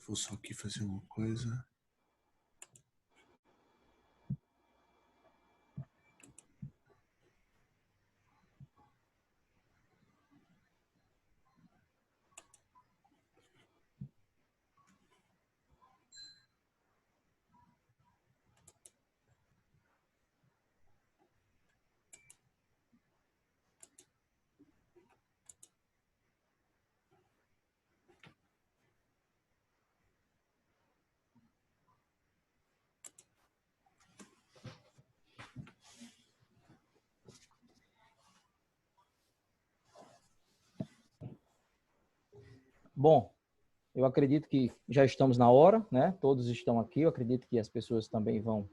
Vou só aqui fazer uma coisa. Bom, eu acredito que já estamos na hora, né? Todos estão aqui, eu acredito que as pessoas também vão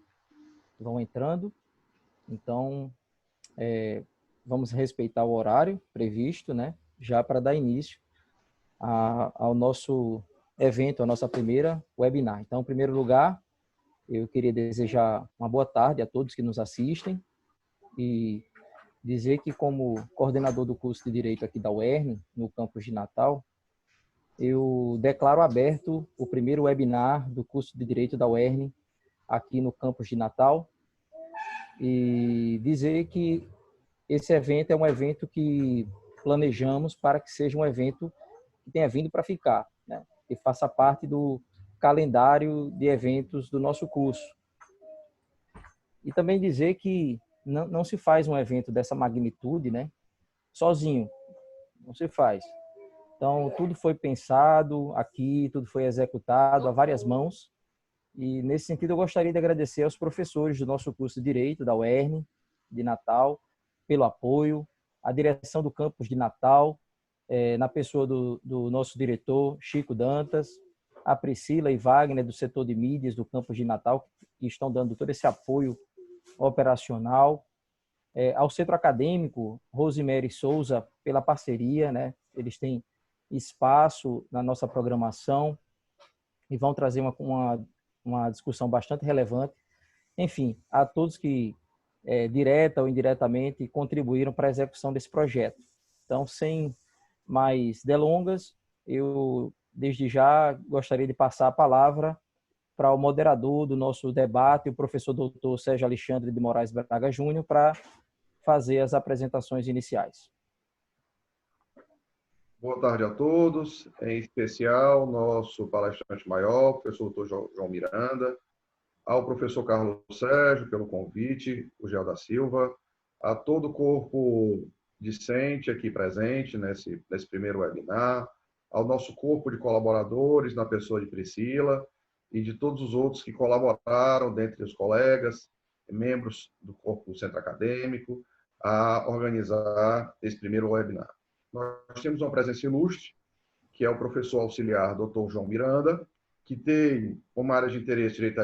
entrando. Então, vamos respeitar o horário previsto, né? Já para dar início ao nosso evento, a nossa primeira webinar. Então, em primeiro lugar, eu queria desejar uma boa tarde a todos que nos assistem e dizer que, como coordenador do curso de Direito aqui da UERN, no campus de Natal, eu declaro aberto o primeiro webinar do curso de Direito da UERN aqui no campus de Natal e dizer que esse evento é um evento que planejamos para que seja um evento que tenha vindo para ficar, né? E faça parte do calendário de eventos do nosso curso. E também dizer que não se faz um evento dessa magnitude, né, sozinho, não se faz. Então, tudo foi pensado aqui, tudo foi executado a várias mãos. E, nesse sentido, eu gostaria de agradecer aos professores do nosso curso de Direito, da UERN, de Natal, pelo apoio, a direção do campus de Natal, na pessoa do nosso diretor, Chico Dantas, a Priscila e Wagner, do setor de mídias do campus de Natal, que estão dando todo esse apoio operacional. Ao Centro Acadêmico, Rosemary Souza, pela parceria, né? Eles têm espaço na nossa programação e vão trazer uma discussão bastante relevante. Enfim, a todos que, direta ou indiretamente, contribuíram para a execução desse projeto. Então, sem mais delongas, eu, desde já, gostaria de passar a palavra para o moderador do nosso debate, o professor doutor Sérgio Alexandre de Moraes Braga Júnior, para fazer as apresentações iniciais. Boa tarde a todos, em especial nosso palestrante maior, o professor doutor João Miranda, ao professor Carlos Sérgio pelo convite, o Gel da Silva, a todo o corpo discente aqui presente nesse primeiro webinar, ao nosso corpo de colaboradores, na pessoa de Priscila, e de todos os outros que colaboraram, dentre os colegas, membros do corpo do Centro Acadêmico, a organizar esse primeiro webinar. Nós temos uma presença ilustre, que é o professor auxiliar Dr. João Miranda, que tem como área de interesse direito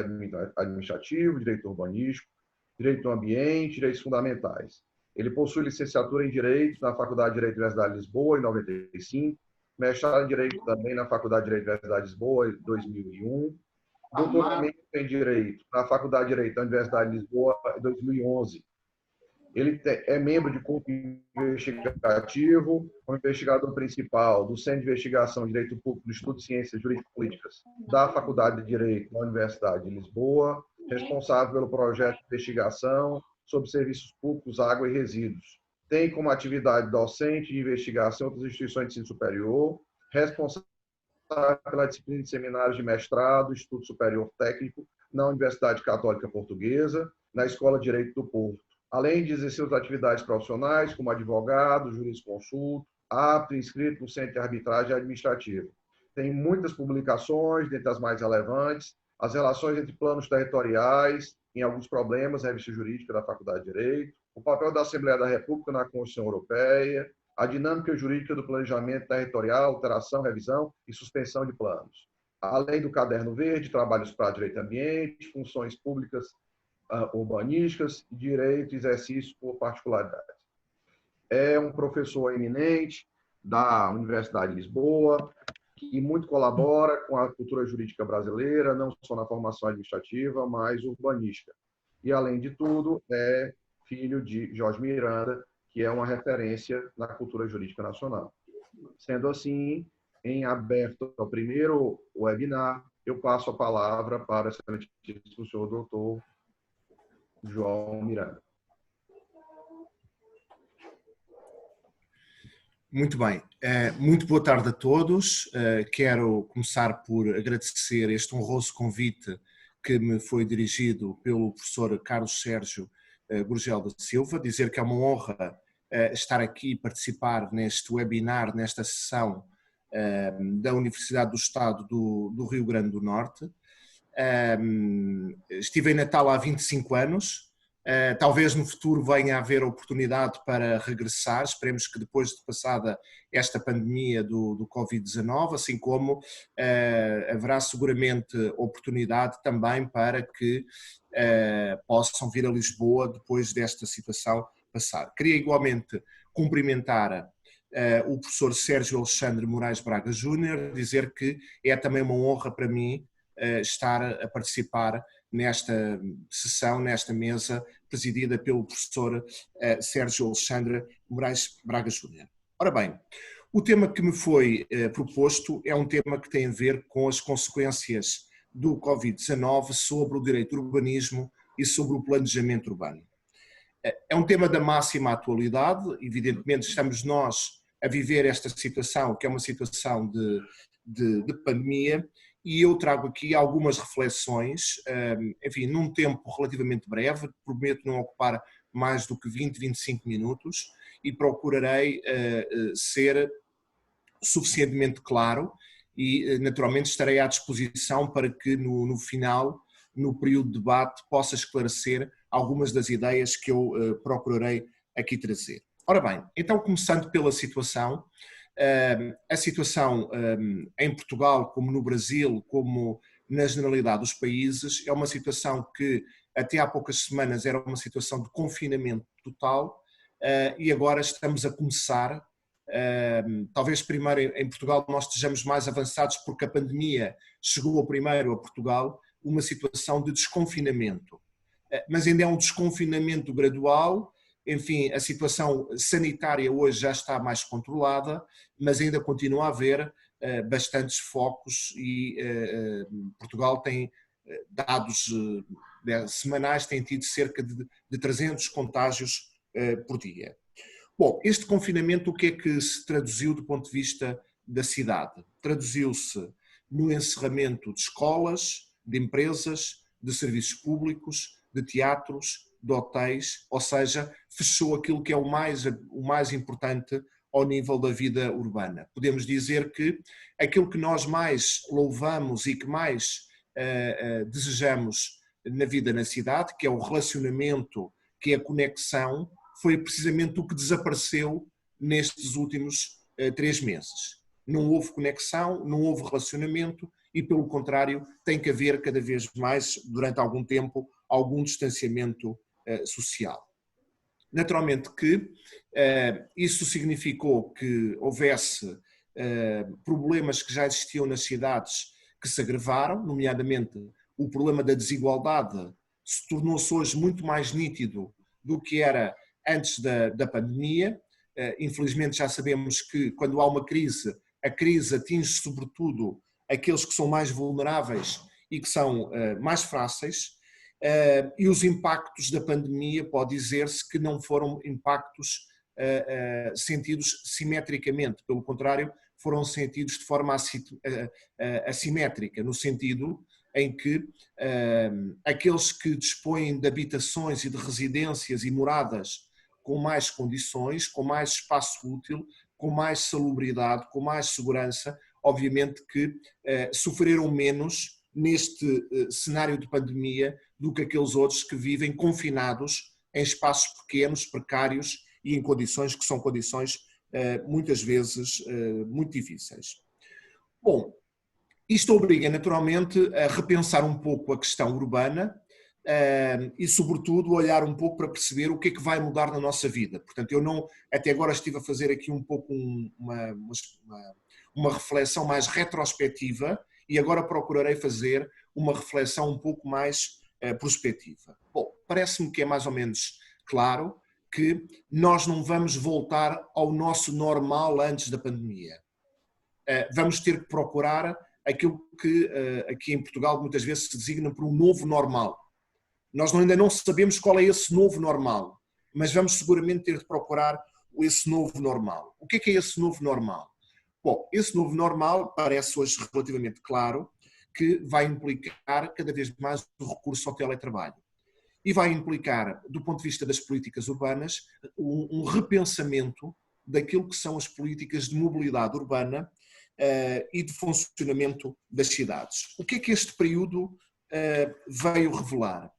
administrativo, direito urbanístico, direito do ambiente, direitos fundamentais. Ele possui licenciatura em Direito na Faculdade de Direito da Universidade de Lisboa, em 95, mestrado em Direito também na Faculdade de Direito da Universidade de Lisboa, em 2001, doutoramento em Direito na Faculdade de Direito da Universidade de Lisboa, em 2011. Ele é membro de corpo investigativo, o investigador principal do Centro de Investigação de Direito Público do Instituto de Ciências Jurídico-Políticas da Faculdade de Direito da Universidade de Lisboa, responsável pelo projeto de investigação sobre serviços públicos, água e resíduos. Tem como atividade docente de investigação em outras instituições de ensino superior, responsável pela disciplina de seminários de mestrado, estudo superior técnico na Universidade Católica Portuguesa, na Escola de Direito do Porto. Além de exercer suas atividades profissionais como advogado, jurisconsulto, apto e inscrito no Centro de Arbitragem Administrativa. Tem muitas publicações, dentre as mais relevantes, as relações entre planos territoriais, em alguns problemas, a revista jurídica da Faculdade de Direito, o papel da Assembleia da República na Constituição Europeia, a dinâmica jurídica do planejamento territorial, alteração, revisão e suspensão de planos. Além do Caderno Verde, trabalhos para direito ambiente, funções públicas urbanísticas, direito e exercício por particularidade. É um professor eminente da Universidade de Lisboa, que muito colabora com a cultura jurídica brasileira, não só na formação administrativa, mas urbanística. E, além de tudo, é filho de Jorge Miranda, que é uma referência na cultura jurídica nacional. Sendo assim, em aberto ao primeiro webinar, eu passo a palavra para o excelentíssimo senhor doutor João Miranda. Muito bem. Muito boa tarde a todos. Quero começar por agradecer este honroso convite que me foi dirigido pelo professor Carlos Sérgio Gurgel da Silva, dizer que é uma honra estar aqui e participar neste webinar, nesta sessão da Universidade do Estado do Rio Grande do Norte. Estive em Natal há 25 anos, talvez no futuro venha a haver oportunidade para regressar, esperemos que depois de passada esta pandemia do Covid-19, assim como haverá seguramente oportunidade também para que possam vir a Lisboa depois desta situação passar. Queria igualmente cumprimentar o professor Sérgio Alexandre Moraes Braga Júnior, dizer que é também uma honra para mim estar a participar nesta sessão, nesta mesa, presidida pelo professor Sérgio Alexandre Moraes Braga Júnior. Ora bem, o tema que me foi proposto é um tema que tem a ver com as consequências do Covid-19 sobre o direito do urbanismo e sobre o planejamento urbano. É um tema da máxima atualidade, evidentemente estamos nós a viver esta situação, que é uma situação de pandemia, e eu trago aqui algumas reflexões, enfim, num tempo relativamente breve, prometo não ocupar mais do que 20, 25 minutos, e procurarei ser suficientemente claro e naturalmente estarei à disposição para que no final, no período de debate, possa esclarecer algumas das ideias que eu procurarei aqui trazer. Ora bem, então começando pela situação, a situação em Portugal, como no Brasil, como na generalidade dos países, é uma situação que até há poucas semanas era uma situação de confinamento total e agora estamos a começar, talvez primeiro em Portugal nós estejamos mais avançados porque a pandemia chegou primeiro a Portugal, uma situação de desconfinamento. Mas ainda é um desconfinamento gradual, enfim, a situação sanitária hoje já está mais controlada, mas ainda continua a haver bastantes focos e Portugal tem dados semanais, tem tido cerca de 300 contágios por dia. Bom, este confinamento o que é que se traduziu do ponto de vista da cidade? Traduziu-se no encerramento de escolas, de empresas, de serviços públicos, de teatros, de hotéis, ou seja, fechou aquilo que é o mais importante ao nível da vida urbana. Podemos dizer que aquilo que nós mais louvamos e que mais desejamos na vida na cidade, que é o relacionamento, que é a conexão, foi precisamente o que desapareceu nestes últimos 3 meses. Não houve conexão, não houve relacionamento e, pelo contrário, tem que haver cada vez mais, durante algum tempo, algum distanciamento social. Naturalmente que isso significou que houvesse problemas que já existiam nas cidades que se agravaram, nomeadamente o problema da desigualdade se tornou-se hoje muito mais nítido do que era antes da pandemia. Infelizmente já sabemos que quando há uma crise, a crise atinge sobretudo aqueles que são mais vulneráveis e que são mais frágeis. E os impactos da pandemia, pode dizer-se que não foram impactos sentidos simetricamente, pelo contrário, foram sentidos de forma assimétrica, no sentido em que aqueles que dispõem de habitações e de residências e moradas com mais condições, com mais espaço útil, com mais salubridade, com mais segurança, obviamente que sofreram menos neste cenário de pandemia do que aqueles outros que vivem confinados em espaços pequenos, precários e em condições que são condições muitas vezes muito difíceis. Bom, isto obriga naturalmente a repensar um pouco a questão urbana e sobretudo olhar um pouco para perceber o que é que vai mudar na nossa vida. Portanto, eu não, até agora estive a fazer aqui um pouco uma reflexão mais retrospectiva e agora procurarei fazer uma reflexão um pouco mais prospectiva. Bom, parece-me que é mais ou menos claro que nós não vamos voltar ao nosso normal antes da pandemia. vamos ter que procurar aquilo que aqui em Portugal muitas vezes se designa por um novo normal. Nós ainda não sabemos qual é esse novo normal, mas vamos seguramente ter de procurar esse novo normal. O que é esse novo normal? Bom, esse novo normal parece hoje relativamente claro que vai implicar cada vez mais o recurso ao teletrabalho. E vai implicar, do ponto de vista das políticas urbanas, um repensamento daquilo que são as políticas de mobilidade urbana e de funcionamento das cidades. O que é que este período veio revelar?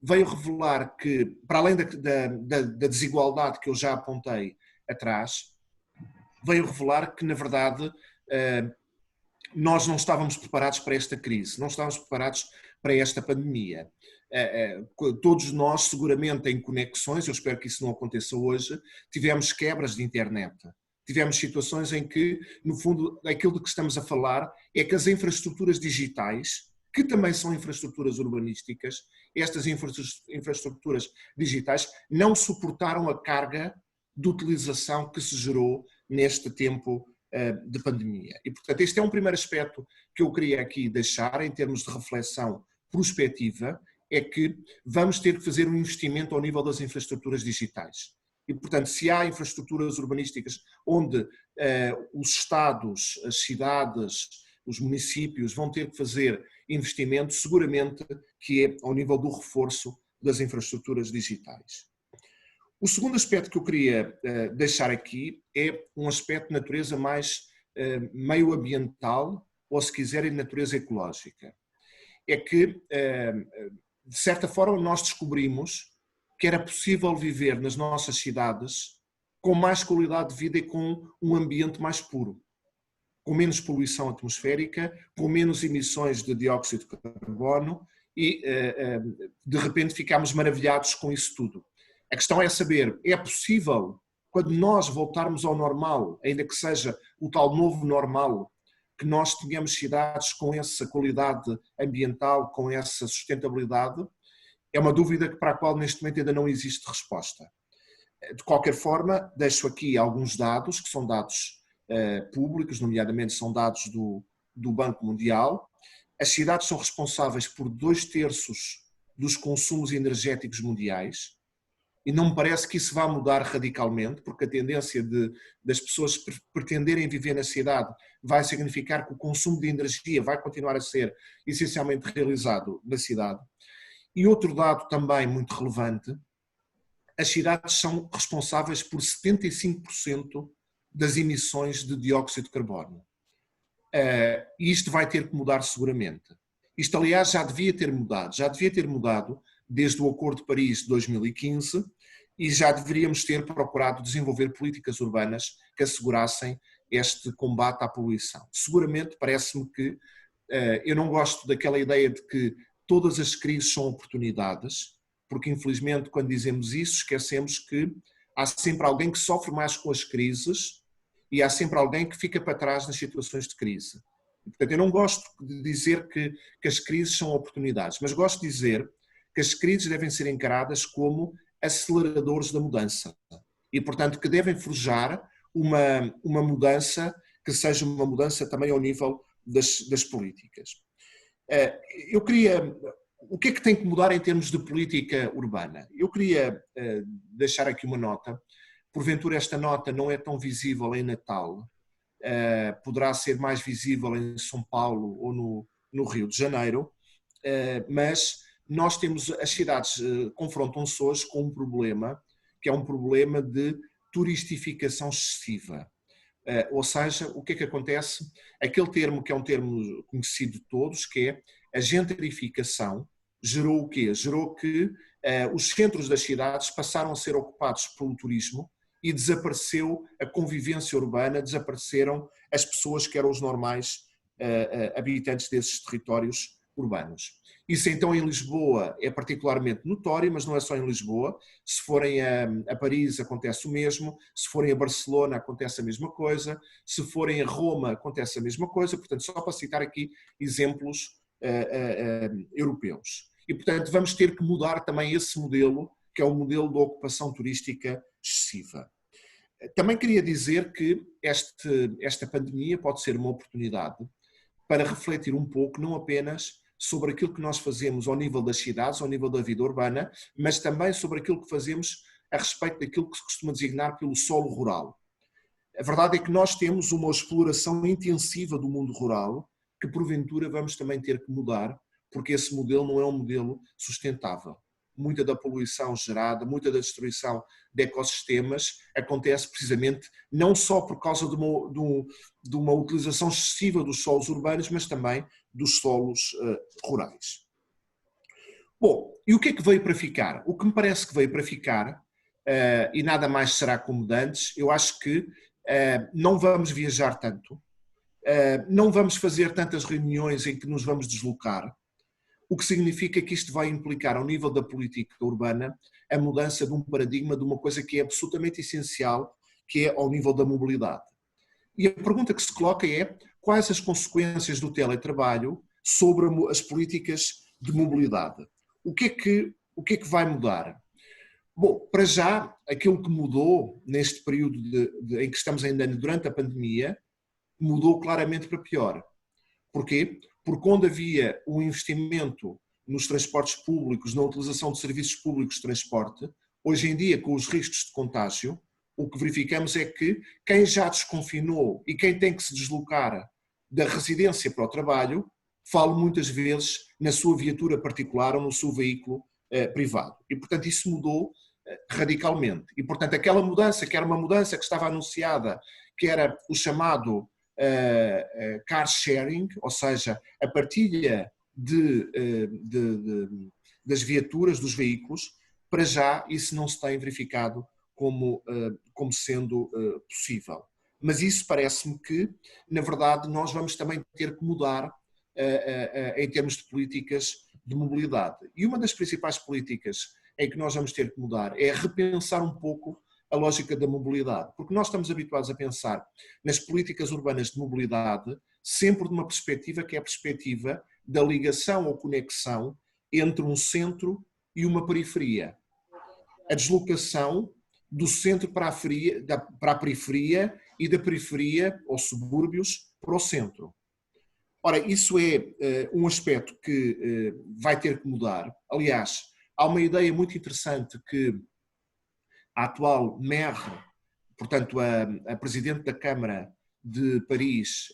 Veio revelar que, para além da desigualdade que eu já apontei atrás, veio revelar que, na verdade, nós não estávamos preparados para esta crise, não estávamos preparados para esta pandemia. Todos nós, seguramente em conexões, eu espero que isso não aconteça hoje, tivemos quebras de internet. Tivemos situações em que, no fundo, aquilo de que estamos a falar é que as infraestruturas digitais, que também são infraestruturas urbanísticas, estas infraestruturas digitais não suportaram a carga de utilização que se gerou neste tempo de pandemia. E, portanto, este é um primeiro aspecto que eu queria aqui deixar em termos de reflexão prospectiva, é que vamos ter que fazer um investimento ao nível das infraestruturas digitais. E, portanto, se há infraestruturas urbanísticas onde os estados, as cidades, os municípios vão ter que fazer investimento, seguramente que é ao nível do reforço das infraestruturas digitais. O segundo aspecto que eu queria deixar aqui é um aspecto de natureza mais meioambiental, ou se quiserem, de natureza ecológica. É que, de certa forma, nós descobrimos que era possível viver nas nossas cidades com mais qualidade de vida e com um ambiente mais puro, com menos poluição atmosférica, com menos emissões de dióxido de carbono e, de repente, ficámos maravilhados com isso tudo. A questão é saber, é possível, quando nós voltarmos ao normal, ainda que seja o tal novo normal, que nós tenhamos cidades com essa qualidade ambiental, com essa sustentabilidade? É uma dúvida para a qual neste momento ainda não existe resposta. De qualquer forma, deixo aqui alguns dados, que são dados públicos, nomeadamente são dados do Banco Mundial. As cidades são responsáveis por 2/3 dos consumos energéticos mundiais e não me parece que isso vá mudar radicalmente, porque a tendência das pessoas pretenderem viver na cidade vai significar que o consumo de energia vai continuar a ser essencialmente realizado na cidade. E outro dado também muito relevante, as cidades são responsáveis por 75% das emissões de dióxido de carbono. E isto vai ter que mudar seguramente. Isto, aliás, já devia ter mudado desde o Acordo de Paris de 2015 e já deveríamos ter procurado desenvolver políticas urbanas que assegurassem este combate à poluição. Seguramente, parece-me que eu não gosto daquela ideia de que todas as crises são oportunidades, porque infelizmente quando dizemos isso esquecemos que há sempre alguém que sofre mais com as crises e há sempre alguém que fica para trás nas situações de crise. Portanto, eu não gosto de dizer que as crises são oportunidades, mas gosto de dizer que as crises devem ser encaradas como aceleradores da mudança e, portanto, que devem forjar uma mudança que seja uma mudança também ao nível das políticas. O que é que tem que mudar em termos de política urbana? Eu queria deixar aqui uma nota, porventura esta nota não é tão visível em Natal, poderá ser mais visível em São Paulo ou no Rio de Janeiro, mas nós temos, as cidades confrontam-se hoje com um problema, que é um problema de turistificação excessiva. Ou seja, o que é que acontece? Aquele termo que é um termo conhecido de todos, que é a gentrificação, gerou o quê? Gerou que os centros das cidades passaram a ser ocupados pelo turismo e desapareceu a convivência urbana, desapareceram as pessoas que eram os normais habitantes desses territórios urbanos. Isso então em Lisboa é particularmente notório, mas não é só em Lisboa. Se forem a Paris acontece o mesmo, se forem a Barcelona acontece a mesma coisa, se forem a Roma acontece a mesma coisa, portanto só para citar aqui exemplos europeus. E portanto vamos ter que mudar também esse modelo, que é o modelo da ocupação turística excessiva. Também queria dizer que esta pandemia pode ser uma oportunidade para refletir um pouco, não apenas sobre aquilo que nós fazemos ao nível das cidades, ao nível da vida urbana, mas também sobre aquilo que fazemos a respeito daquilo que se costuma designar pelo solo rural. A verdade é que nós temos uma exploração intensiva do mundo rural, que porventura vamos também ter que mudar, porque esse modelo não é um modelo sustentável. Muita da poluição gerada, muita da destruição de ecossistemas acontece precisamente não só por causa de uma utilização excessiva dos solos urbanos, mas também dos solos rurais. Bom, e o que é que veio para ficar? O que me parece que veio para ficar, e nada mais será como antes, eu acho que não vamos viajar tanto, não vamos fazer tantas reuniões em que nos vamos deslocar, o que significa que isto vai implicar, ao nível da política urbana, a mudança de um paradigma de uma coisa que é absolutamente essencial, que é ao nível da mobilidade. E a pergunta que se coloca é quais as consequências do teletrabalho sobre as políticas de mobilidade? O que é que vai mudar? Bom, para já, aquilo que mudou neste período em que estamos ainda durante a pandemia, mudou claramente para pior. Porquê? Porque onde havia um investimento nos transportes públicos, na utilização de serviços públicos de transporte, hoje em dia, com os riscos de contágio, o que verificamos é que quem já desconfinou e quem tem que se deslocar da residência para o trabalho, fala muitas vezes na sua viatura particular ou no seu veículo privado. E, portanto, isso mudou radicalmente. E, portanto, aquela mudança, que era uma mudança que estava anunciada, que era o chamado car sharing, ou seja, a partilha das viaturas, dos veículos, para já isso não se tem verificado como sendo possível. Mas isso parece-me que, na verdade, nós vamos também ter que mudar em termos de políticas de mobilidade. E uma das principais políticas em que nós vamos ter que mudar é repensar um pouco a lógica da mobilidade, porque nós estamos habituados a pensar nas políticas urbanas de mobilidade sempre de uma perspectiva que é a perspectiva da ligação ou conexão entre um centro e uma periferia. A deslocação do centro para a periferia e da periferia ou subúrbios para o centro. Ora, isso é um aspecto que vai ter que mudar. Aliás, há uma ideia muito interessante que a atual maire, portanto a presidente da Câmara de Paris,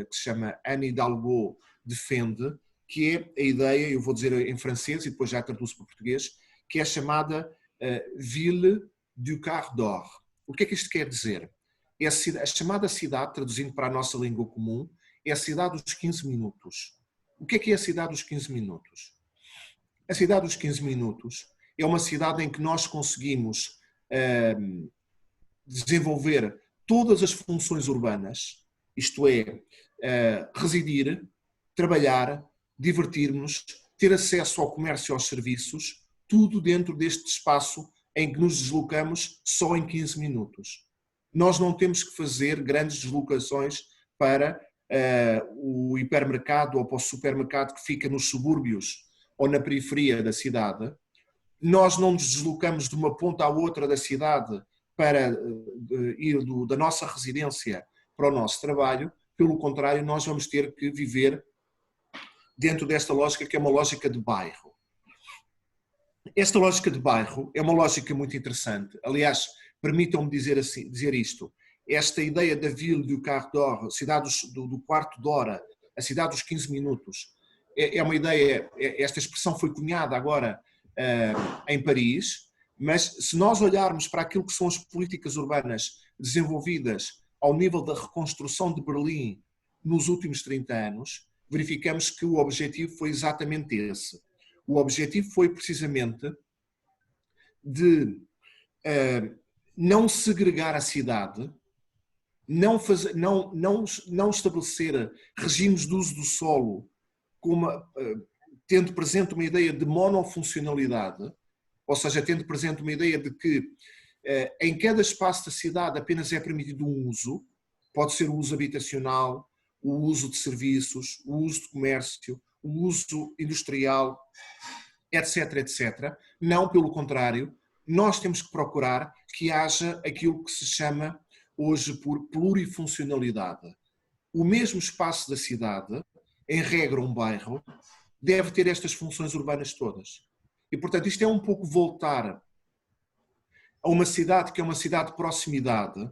que se chama Anne Hidalgo, defende, que é a ideia, eu vou dizer em francês e depois já traduzo para português, que é a chamada Ville du Quart d'Heure. O que é que isto quer dizer? É a chamada cidade, traduzindo para a nossa língua comum, é a cidade dos 15 minutos. O que é a cidade dos 15 minutos? A cidade dos 15 minutos é uma cidade em que nós conseguimos desenvolver todas as funções urbanas, isto é, residir, trabalhar, divertir-nos, ter acesso ao comércio e aos serviços, tudo dentro deste espaço em que nos deslocamos só em 15 minutos. Nós não temos que fazer grandes deslocações para o hipermercado ou para o supermercado que fica nos subúrbios ou na periferia da cidade. Nós não nos deslocamos de uma ponta à outra da cidade para ir da nossa residência para o nosso trabalho. Pelo contrário, nós vamos ter que viver dentro desta lógica que é uma lógica de bairro. Esta lógica de bairro é uma lógica muito interessante. Aliás, permitam-me dizer isto. Esta ideia da Ville du Quart d'Heure, a cidade do quarto de hora, a cidade dos 15 minutos, é uma ideia, esta expressão foi cunhada agora em Paris, mas se nós olharmos para aquilo que são as políticas urbanas desenvolvidas ao nível da reconstrução de Berlim nos últimos 30 anos, verificamos que o objetivo foi exatamente esse. O objetivo foi precisamente de não segregar a cidade, não estabelecer regimes de uso do solo tendo presente uma ideia de monofuncionalidade, ou seja, tendo presente uma ideia de que em cada espaço da cidade apenas é permitido um uso, pode ser o uso habitacional, o uso de serviços, o uso de comércio, o uso industrial, etc, etc. Não, pelo contrário, nós temos que procurar que haja aquilo que se chama hoje por plurifuncionalidade. O mesmo espaço da cidade, em regra um bairro, deve ter estas funções urbanas todas. E, portanto, isto é um pouco voltar a uma cidade que é uma cidade de proximidade.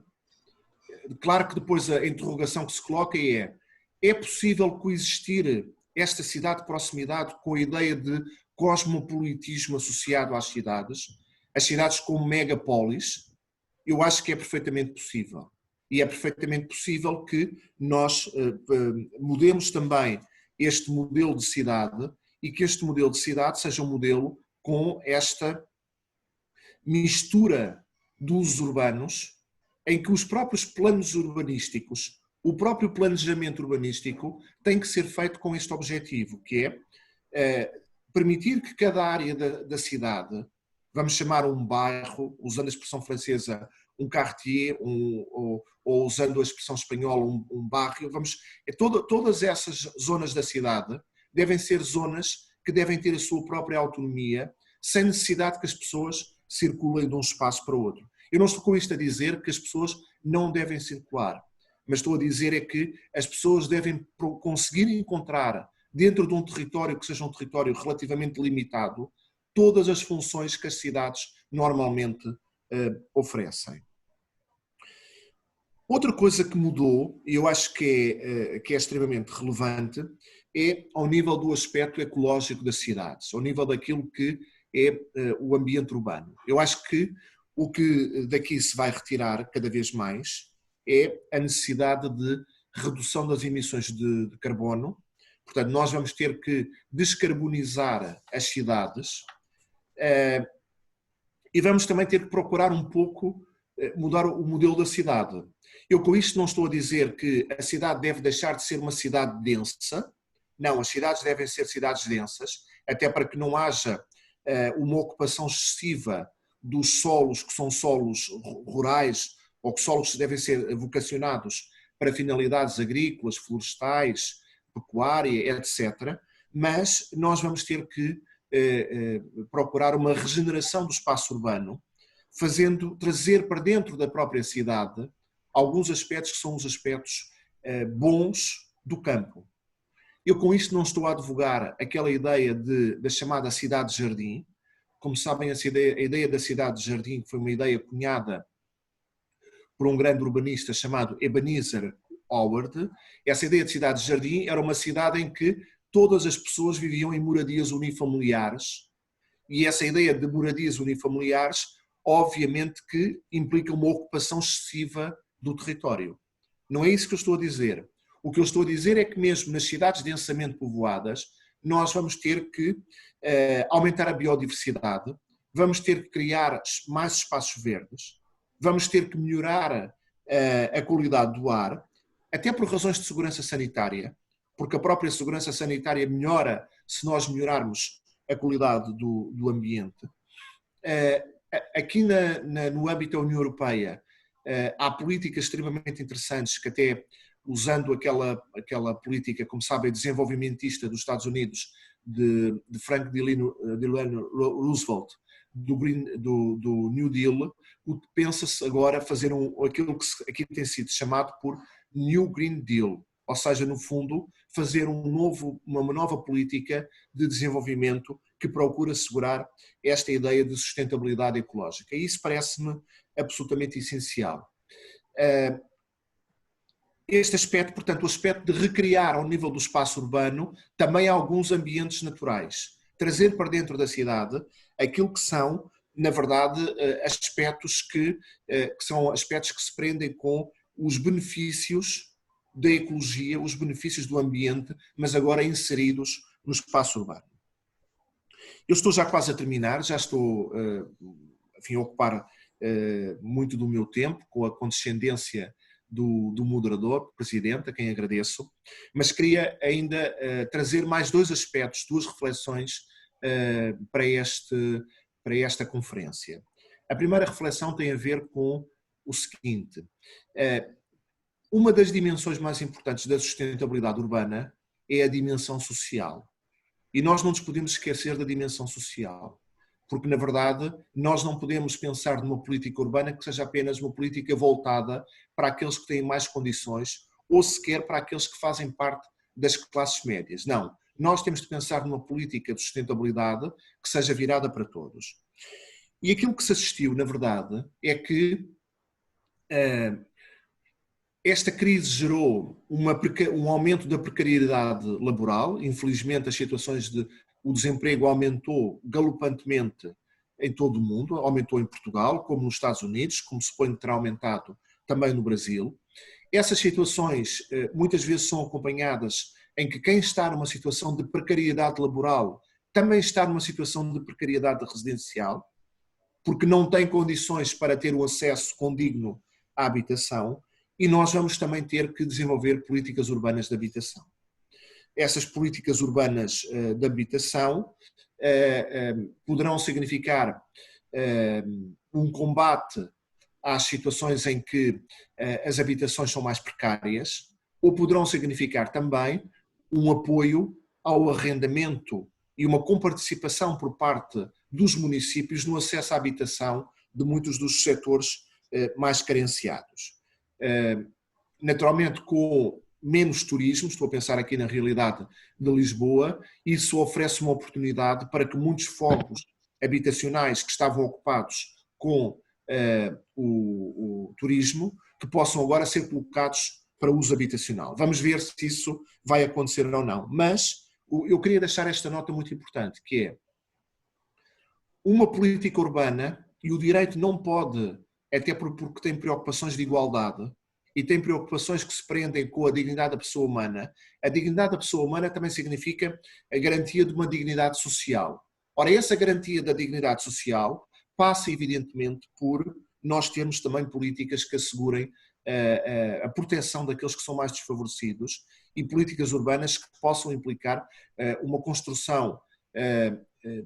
Claro que depois a interrogação que se coloca é possível coexistir esta cidade de proximidade com a ideia de cosmopolitismo associado às cidades como megapolis? Eu acho que é perfeitamente possível. E é perfeitamente possível que nós mudemos também este modelo de cidade e que este modelo de cidade seja um modelo com esta mistura de usos urbanos, em que os próprios planos urbanísticos, o próprio planejamento urbanístico tem que ser feito com este objetivo, que é permitir que cada área da cidade, vamos chamar um bairro, usando a expressão francesa, um quartier, ou usando a expressão espanhola, um barrio, todas essas zonas da cidade devem ser zonas que devem ter a sua própria autonomia, sem necessidade que as pessoas circulem de um espaço para o outro. Eu não estou com isto a dizer que as pessoas não devem circular, mas estou a dizer é que as pessoas devem conseguir encontrar, dentro de um território que seja um território relativamente limitado, todas as funções que as cidades normalmente oferecem. Outra coisa que mudou, e eu acho que é extremamente relevante, é ao nível do aspecto ecológico das cidades, ao nível daquilo que é o ambiente urbano. Eu acho que o que daqui se vai retirar cada vez mais é a necessidade de redução das emissões de carbono. Portanto, nós vamos ter que descarbonizar as cidades e vamos também ter que procurar um pouco mudar o modelo da cidade. Eu com isto não estou a dizer que a cidade deve deixar de ser uma cidade densa. Não, as cidades devem ser cidades densas, até para que não haja uma ocupação excessiva dos solos que são solos rurais ou que solos que devem ser vocacionados para finalidades agrícolas, florestais, pecuária, etc. Mas nós vamos ter que procurar uma regeneração do espaço urbano, trazer para dentro da própria cidade alguns aspectos que são os aspectos bons do campo. Eu com isto não estou a advogar aquela ideia da chamada cidade-jardim. Como sabem, a ideia da cidade-jardim foi uma ideia cunhada por um grande urbanista chamado Ebenezer Howard. Essa ideia de cidade-jardim era uma cidade em que todas as pessoas viviam em moradias unifamiliares, e essa ideia de moradias unifamiliares obviamente que implica uma ocupação excessiva do território. Não é isso que eu estou a dizer. O que eu estou a dizer é que mesmo nas cidades densamente povoadas nós vamos ter que aumentar a biodiversidade, vamos ter que criar mais espaços verdes, vamos ter que melhorar a qualidade do ar, até por razões de segurança sanitária, porque a própria segurança sanitária melhora se nós melhorarmos a qualidade do ambiente. Aqui no âmbito da União Europeia há políticas extremamente interessantes que até usando aquela política, como sabem, desenvolvimentista dos Estados Unidos de Franklin Delano Roosevelt, do New Deal, pensa-se agora fazer aquilo que aqui tem sido chamado por New Green Deal, ou seja, no fundo, fazer uma nova política de desenvolvimento que procura assegurar esta ideia de sustentabilidade ecológica. E isso parece-me absolutamente essencial. Este aspecto, portanto, o aspecto de recriar ao nível do espaço urbano também alguns ambientes naturais, trazer para dentro da cidade aquilo que são, na verdade, aspectos que são aspectos que se prendem com os benefícios da ecologia, os benefícios do ambiente, mas agora inseridos no espaço urbano. Eu estou já quase a terminar, já estou a ocupar muito do meu tempo com a condescendência do moderador, presidente, a quem agradeço, mas queria ainda trazer mais dois aspectos, duas reflexões para esta conferência. A primeira reflexão tem a ver com o seguinte: uma das dimensões mais importantes da sustentabilidade urbana é a dimensão social. E nós não nos podemos esquecer da dimensão social. porque na verdade nós não podemos pensar numa política urbana que seja apenas uma política voltada para aqueles que têm mais condições ou sequer para aqueles que fazem parte das classes médias. Não, nós temos de pensar numa política de sustentabilidade que seja virada para todos. E aquilo que se assistiu, na verdade, é que esta crise gerou um aumento da precariedade laboral. Infelizmente, as situações o desemprego aumentou galopantemente em todo o mundo, aumentou em Portugal, como nos Estados Unidos, como se suponho que terá aumentado também no Brasil. Essas situações muitas vezes são acompanhadas em que quem está numa situação de precariedade laboral também está numa situação de precariedade residencial, porque não tem condições para ter o acesso condigno à habitação, e nós vamos também ter que desenvolver políticas urbanas de habitação. Essas políticas urbanas de habitação poderão significar um combate às situações em que as habitações são mais precárias, ou poderão significar também um apoio ao arrendamento e uma comparticipação por parte dos municípios no acesso à habitação de muitos dos setores mais carenciados. Naturalmente, com menos turismo, estou a pensar aqui na realidade de Lisboa, isso oferece uma oportunidade para que muitos focos habitacionais que estavam ocupados com o turismo, que possam agora ser colocados para uso habitacional. Vamos ver se isso vai acontecer ou não. Mas eu queria deixar esta nota muito importante, que é uma política urbana, e o direito não pode, até porque tem preocupações de igualdade e tem preocupações que se prendem com a dignidade da pessoa humana. A dignidade da pessoa humana também significa a garantia de uma dignidade social. Ora, essa garantia da dignidade social passa, evidentemente, por nós termos também políticas que assegurem a proteção daqueles que são mais desfavorecidos e políticas urbanas que possam implicar uma construção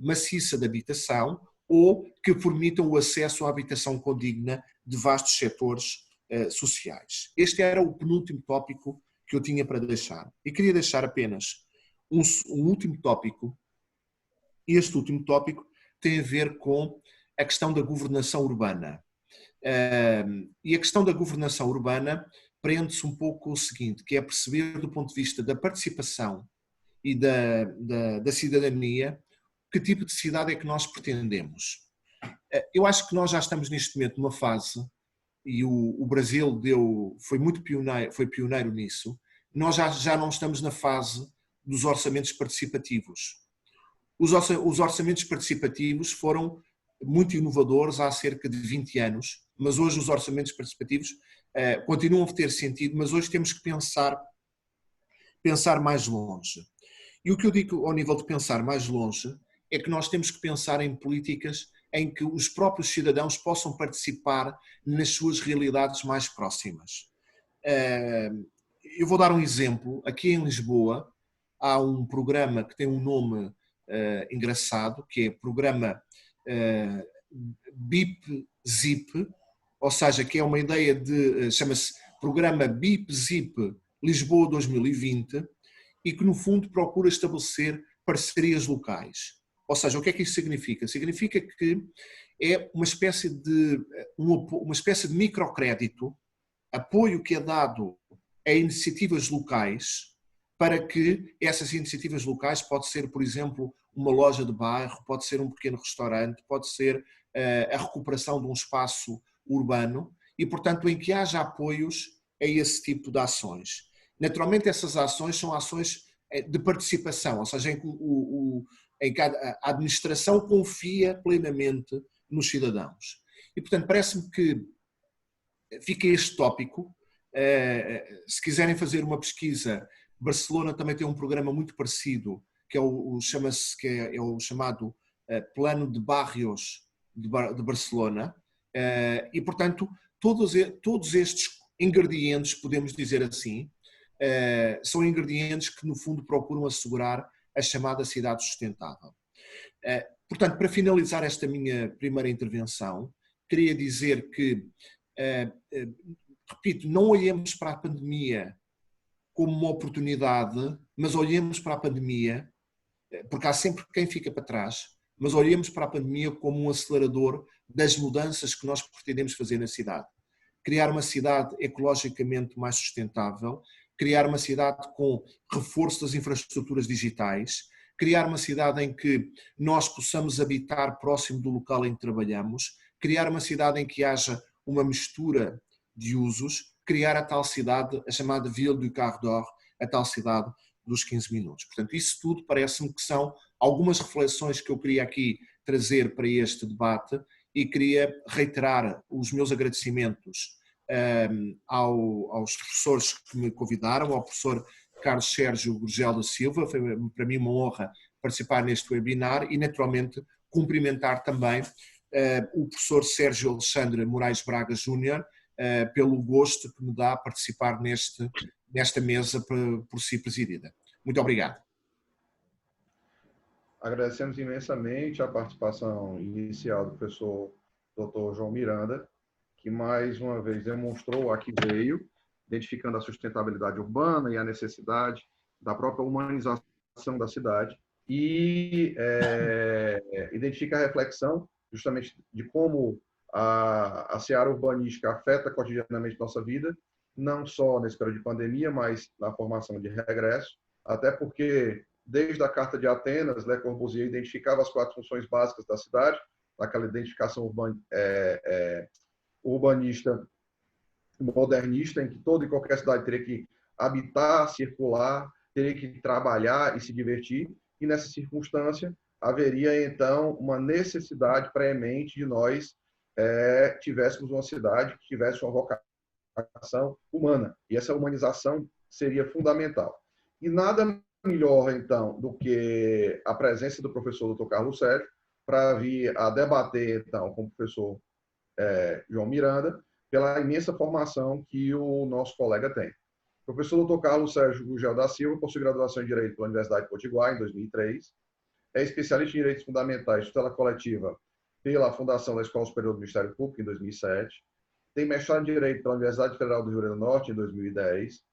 maciça de habitação ou que permitam o acesso à habitação condigna de vastos setores sociais. Este era o penúltimo tópico que eu tinha para deixar. E queria deixar apenas um último tópico. Este último tópico tem a ver com a questão da governação urbana. E a questão da governação urbana prende-se um pouco com o seguinte, que é perceber do ponto de vista da participação e da cidadania que tipo de cidade é que nós pretendemos. Eu acho que nós já estamos neste momento numa fase, e o Brasil foi pioneiro nisso, nós já não estamos na fase dos orçamentos participativos. Os orçamentos participativos foram muito inovadores há cerca de 20 anos, mas hoje os orçamentos participativos continuam a ter sentido, mas hoje temos que pensar mais longe. E o que eu digo ao nível de pensar mais longe é que nós temos que pensar em políticas em que os próprios cidadãos possam participar nas suas realidades mais próximas. Eu vou dar um exemplo. Aqui em Lisboa há um programa que tem um nome engraçado, que é Programa BIP-ZIP, ou seja, que é uma ideia chama-se Programa BIP-ZIP Lisboa 2020, e que no fundo procura estabelecer parcerias locais. Ou seja, o que é que isso significa? Significa que é uma espécie de microcrédito, apoio que é dado a iniciativas locais, para que essas iniciativas locais pode ser, por exemplo, uma loja de bairro, pode ser um pequeno restaurante, pode ser a recuperação de um espaço urbano e, portanto, em que haja apoios a esse tipo de ações. Naturalmente, essas ações são ações de participação, ou seja, em que a administração confia plenamente nos cidadãos. E, portanto, parece-me que fica este tópico. Se quiserem fazer uma pesquisa, Barcelona também tem um programa muito parecido, que é o chamado Plano de Barrios de Barcelona, e, portanto, todos estes ingredientes, podemos dizer assim, são ingredientes que, no fundo, procuram assegurar a chamada cidade sustentável. Portanto, para finalizar esta minha primeira intervenção, queria dizer que, repito, não olhemos para a pandemia como uma oportunidade, mas olhemos para a pandemia, porque há sempre quem fica para trás, mas olhemos para a pandemia como um acelerador das mudanças que nós pretendemos fazer na cidade. Criar uma cidade ecologicamente mais sustentável, criar uma cidade com reforço das infraestruturas digitais, criar uma cidade em que nós possamos habitar próximo do local em que trabalhamos, criar uma cidade em que haja uma mistura de usos, criar a tal cidade, a chamada Ville du Quart d'Heure, a tal cidade dos 15 minutos. Portanto, isso tudo parece-me que são algumas reflexões que eu queria aqui trazer para este debate e queria reiterar os meus agradecimentos aos professores que me convidaram, ao professor Carlos Sérgio Gurgel da Silva, foi para mim uma honra participar neste webinar e naturalmente cumprimentar também o professor Sérgio Alexandre Moraes Braga Júnior pelo gosto que me dá participar nesta mesa por si presidida. Muito obrigado. Agradecemos imensamente a participação inicial do professor Dr. João Miranda, que mais uma vez demonstrou a que veio, identificando a sustentabilidade urbana e a necessidade da própria humanização da cidade, e identifica a reflexão justamente de como a seara urbanística afeta cotidianamente nossa vida, não só nesse período de pandemia, mas na formação de regresso, até porque, desde a Carta de Atenas, Le Corbusier identificava as 4 funções básicas da cidade, naquela identificação urbanista modernista, em que toda e qualquer cidade teria que habitar, circular, teria que trabalhar e se divertir, e nessa circunstância haveria então uma necessidade premente de nós tivéssemos uma cidade que tivesse uma vocação humana, e essa humanização seria fundamental. E nada melhor então do que a presença do professor Dr. Carlos Sérgio para vir a debater então com o professor João Miranda, pela imensa formação que o nosso colega tem. O professor Dr. Carlos Sérgio Gugel da Silva possui graduação em Direito pela Universidade de Potiguar, em 2003, é especialista em Direitos Fundamentais de Tutela Coletiva pela Fundação da Escola Superior do Ministério Público, em 2007, tem mestrado em Direito pela Universidade Federal do Rio Grande do Norte, em 2010,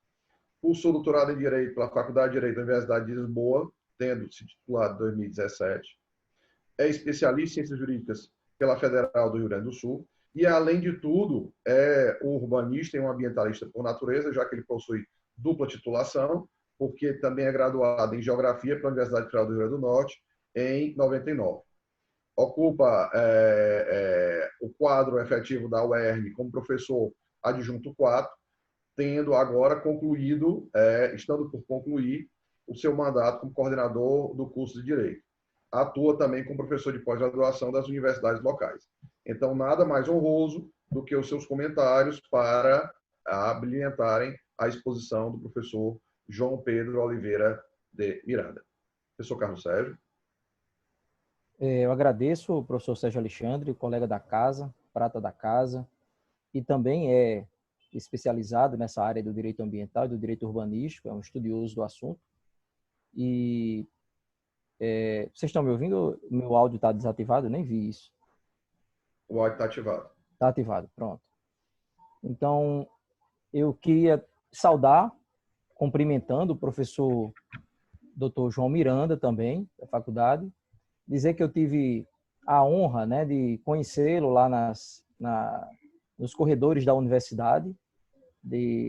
cursou doutorado em Direito pela Faculdade de Direito da Universidade de Lisboa, tendo se titulado em 2017, é especialista em Ciências Jurídicas pela Federal do Rio Grande do Sul, e, além de tudo, é um urbanista e um ambientalista por natureza, já que ele possui dupla titulação, porque também é graduado em Geografia pela Universidade Federal do Rio Grande do Norte, em 99. Ocupa o quadro efetivo da UERN como professor adjunto 4, tendo agora concluído, estando por concluir, o seu mandato como coordenador do curso de Direito. Atua também como professor de pós-graduação das universidades locais. Então, nada mais honroso do que os seus comentários para abrilhantarem a exposição do professor João Pedro Oliveira de Miranda. Professor Carlos Sérgio. Eu agradeço o professor Sérgio Alexandre, colega da casa, prata da casa, e também é especializado nessa área do direito ambiental e do direito urbanístico, é um estudioso do assunto. E vocês estão me ouvindo? O meu áudio está desativado? Eu nem vi isso. O áudio está ativado. Está ativado, pronto. Então, eu queria saudar, cumprimentando o professor Dr. João Miranda também, da faculdade, dizer que eu tive a honra, né, de conhecê-lo lá nos corredores da universidade,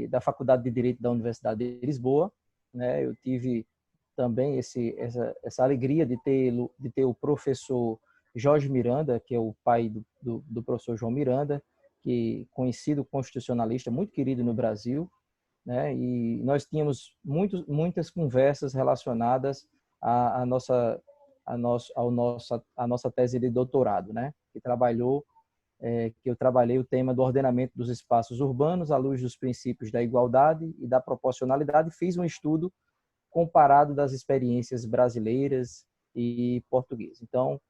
da Faculdade de Direito da Universidade de Lisboa, né? Eu tive também essa alegria de ter o professor Jorge Miranda, que é o pai do professor João Miranda, que conhecido constitucionalista, muito querido no Brasil, né? E nós tínhamos muitas conversas relacionadas à nossa tese de doutorado, né? Que eu trabalhei o tema do ordenamento dos espaços urbanos à luz dos princípios da igualdade e da proporcionalidade. Fiz um estudo comparado das experiências brasileiras e portuguesas. Então,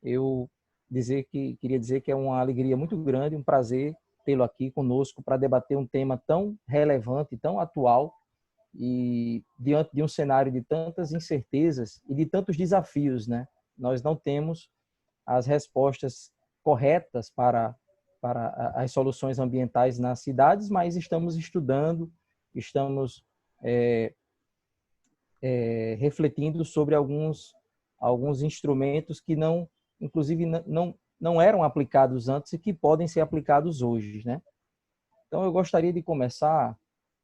queria dizer que é uma alegria muito grande, um prazer tê-lo aqui conosco para debater um tema tão relevante, tão atual, e diante de um cenário de tantas incertezas e de tantos desafios, né? Nós não temos as respostas corretas para as soluções ambientais nas cidades, mas estamos estudando, estamos refletindo sobre alguns alguns instrumentos que não, inclusive, não eram aplicados antes e que podem ser aplicados hoje, né? Então, eu gostaria de começar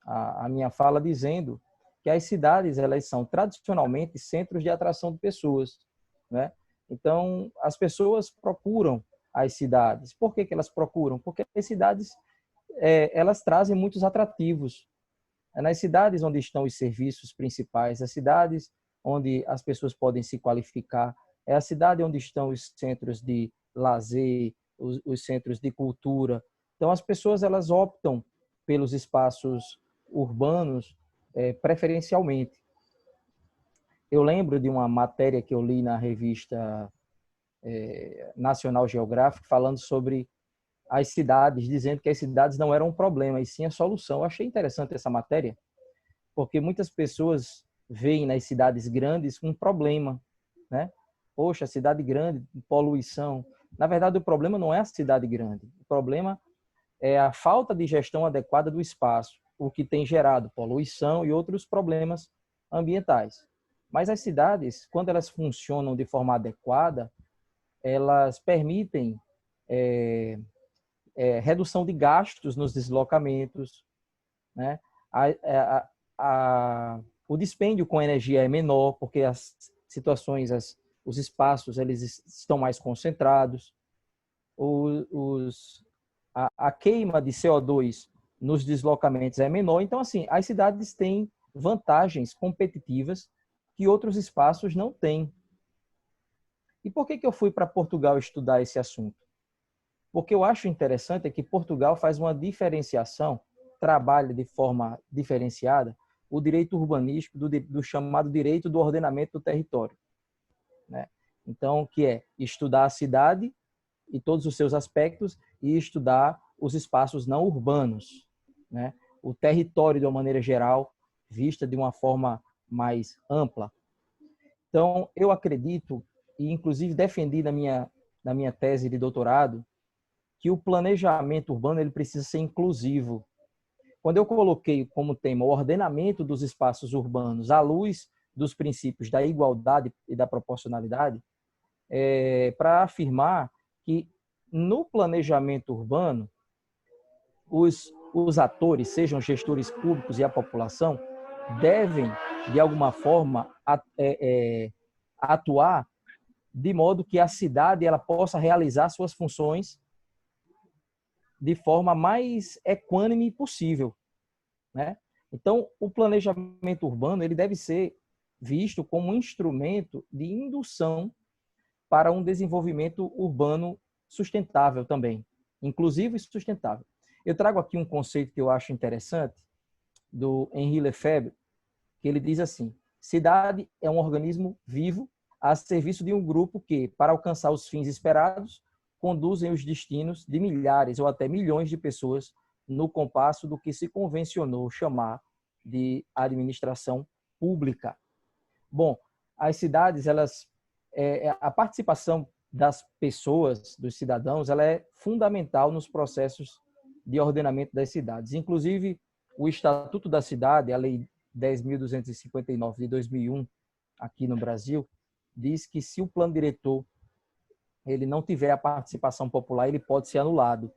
a minha fala dizendo que as cidades, elas são tradicionalmente centros de atração de pessoas, né? Então, as pessoas procuram as cidades. Por que elas procuram? Porque as cidades, elas trazem muitos atrativos. É nas cidades onde estão os serviços principais, as cidades onde as pessoas podem se qualificar, é a cidade onde estão os centros de lazer, os centros de cultura. Então, as pessoas, elas optam pelos espaços urbanos preferencialmente. Eu lembro de uma matéria que eu li na revista National Geographic falando sobre as cidades, dizendo que as cidades não eram um problema, e sim a solução. Eu achei interessante essa matéria, porque muitas pessoas veem nas cidades grandes um problema, né? Poxa, cidade grande, poluição. Na verdade, o problema não é a cidade grande. O problema é a falta de gestão adequada do espaço, o que tem gerado poluição e outros problemas ambientais. Mas as cidades, quando elas funcionam de forma adequada, elas permitem redução de gastos nos deslocamentos, né? O dispêndio com energia é menor, porque as situações, os espaços, eles estão mais concentrados. A queima de CO2 nos deslocamentos é menor. Então, assim, as cidades têm vantagens competitivas que outros espaços não têm. E por que eu fui para Portugal estudar esse assunto? Porque eu acho interessante é que Portugal faz uma diferenciação, trabalha de forma diferenciada o direito urbanístico do chamado direito do ordenamento do território, né? Então, que é estudar a cidade e todos os seus aspectos e estudar os espaços não urbanos, né? O território, de uma maneira geral, vista de uma forma mais ampla. Então, eu acredito, e inclusive defendi na minha tese de doutorado, que o planejamento urbano ele precisa ser inclusivo. Quando eu coloquei como tema o ordenamento dos espaços urbanos à luz dos princípios da igualdade e da proporcionalidade, para afirmar que no planejamento urbano, os atores, sejam gestores públicos e a população, devem, de alguma forma, atuar de modo que a cidade ela possa realizar suas funções de forma mais equânime possível, né? Então, o planejamento urbano ele deve ser visto como um instrumento de indução para um desenvolvimento urbano sustentável também, inclusivo e sustentável. Eu trago aqui um conceito que eu acho interessante, do Henri Lefebvre, que ele diz assim: cidade é um organismo vivo a serviço de um grupo que, para alcançar os fins esperados, conduzem os destinos de milhares ou até milhões de pessoas no compasso do que se convencionou chamar de administração pública. Bom, as cidades, a participação das pessoas, dos cidadãos, ela é fundamental nos processos de ordenamento das cidades. Inclusive, o Estatuto da Cidade, a Lei 10.259 de 2001, aqui no Brasil, diz que se o plano diretor ele não tiver a participação popular, ele pode ser anulado,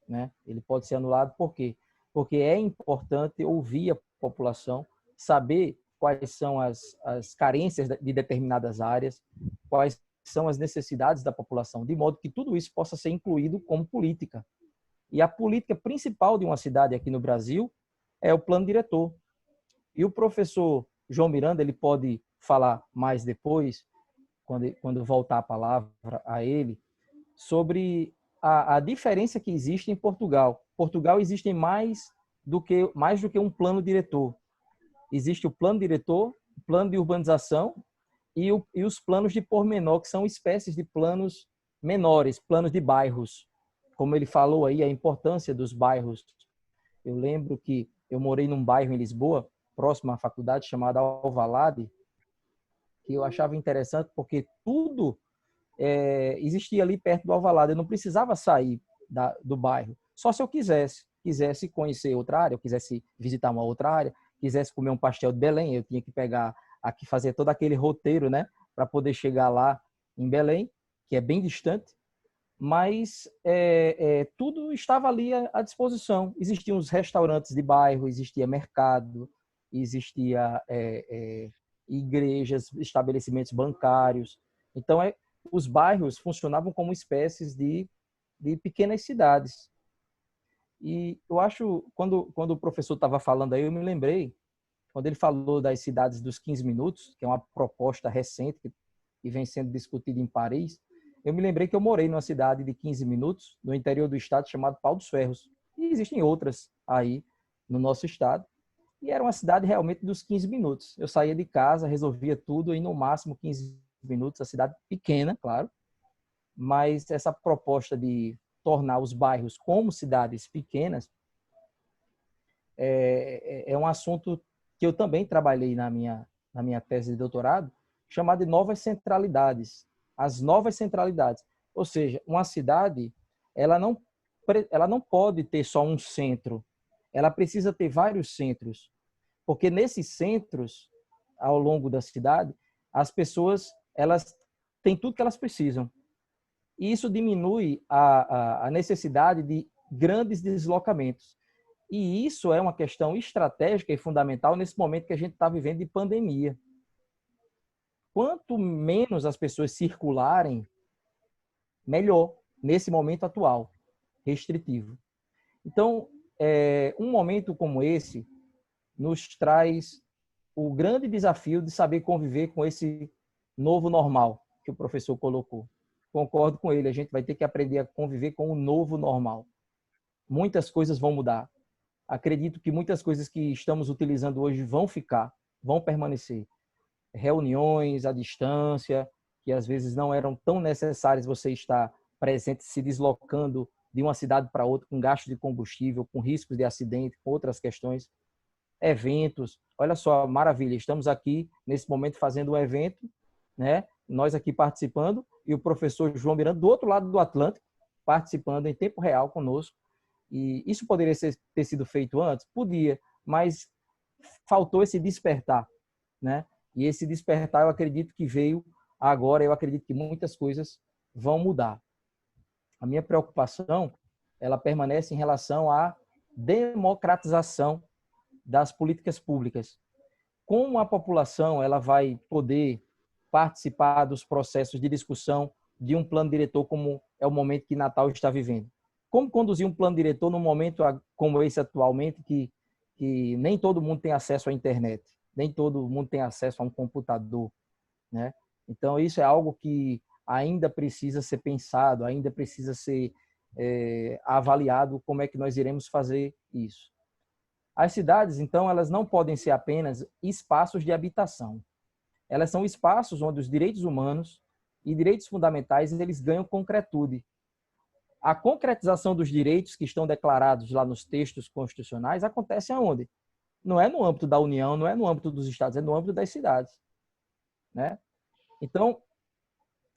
né? Ele pode ser anulado por quê? Porque é importante ouvir a população, saber quais são as carências de determinadas áreas, quais são as necessidades da população, de modo que tudo isso possa ser incluído como política. E a política principal de uma cidade aqui no Brasil é o plano diretor. E o professor João Miranda, ele pode falar mais depois, quando voltar a palavra a ele, sobre a diferença que existe em Portugal. Portugal existe mais do que um plano diretor. Existe o plano diretor, o plano de urbanização e os planos de pormenor, que são espécies de planos menores, planos de bairros. Como ele falou aí, a importância dos bairros. Eu lembro que eu morei num bairro em Lisboa, próximo à faculdade, chamado Alvalade, que eu achava interessante porque tudo existia ali perto do Alvalade. Eu não precisava sair do bairro, só se eu quisesse conhecer outra área, eu quisesse visitar uma outra área, quisesse comer um pastel de Belém, eu tinha que pegar aqui, fazer todo aquele roteiro, né, para poder chegar lá em Belém, que é bem distante, mas tudo estava ali à disposição. Existiam os restaurantes de bairro, existia mercado, existia igrejas, estabelecimentos bancários. Então, os bairros funcionavam como espécies de pequenas cidades. E eu acho, quando o professor estava falando aí, eu me lembrei, quando ele falou das cidades dos 15 minutos, que é uma proposta recente que vem sendo discutida em Paris, eu me lembrei que eu morei numa cidade de 15 minutos, no interior do estado, chamado Pau dos Ferros. E existem outras aí no nosso estado. E era uma cidade realmente dos 15 minutos. Eu saía de casa, resolvia tudo em no máximo 15 minutos. A cidade pequena, claro. Mas essa proposta de tornar os bairros como cidades pequenas é um assunto que eu também trabalhei na minha tese de doutorado, chamado de novas centralidades. As novas centralidades. Ou seja, uma cidade, ela não pode ter só um centro. Ela precisa ter vários centros. Porque nesses centros, ao longo da cidade, as pessoas elas têm tudo que elas precisam. E isso diminui a necessidade de grandes deslocamentos. E isso é uma questão estratégica e fundamental nesse momento que a gente está vivendo de pandemia. Quanto menos as pessoas circularem, melhor, nesse momento atual, restritivo. Então, um momento como esse nos traz o grande desafio de saber conviver com esse novo normal que o professor colocou. Concordo com ele, a gente vai ter que aprender a conviver com o novo normal. Muitas coisas vão mudar. Acredito que muitas coisas que estamos utilizando hoje vão ficar, vão permanecer. Reuniões à distância, que às vezes não eram tão necessárias você estar presente, se deslocando de uma cidade para outra, com gasto de combustível, com riscos de acidente, com outras questões. Eventos, olha só, maravilha, estamos aqui nesse momento fazendo um evento, né? Nós aqui participando e o professor João Miranda do outro lado do Atlântico, participando em tempo real conosco. E isso poderia ter sido feito antes? Podia, mas faltou esse despertar, né? E esse despertar, eu acredito que veio agora, eu acredito que muitas coisas vão mudar. A minha preocupação, ela permanece em relação à democratização das políticas públicas. Como a população ela vai poder participar dos processos de discussão de um plano diretor como é o momento que Natal está vivendo? Como conduzir um plano diretor num momento como esse atualmente, que nem todo mundo tem acesso à internet, nem todo mundo tem acesso a um computador, né? Então, isso é algo que ainda precisa ser pensado, ainda precisa ser avaliado como é que nós iremos fazer isso. As cidades, então, elas não podem ser apenas espaços de habitação. Elas são espaços onde os direitos humanos e direitos fundamentais eles ganham concretude. A concretização dos direitos que estão declarados lá nos textos constitucionais acontece aonde? Não é no âmbito da União, não é no âmbito dos estados, é no âmbito das cidades, né? Então,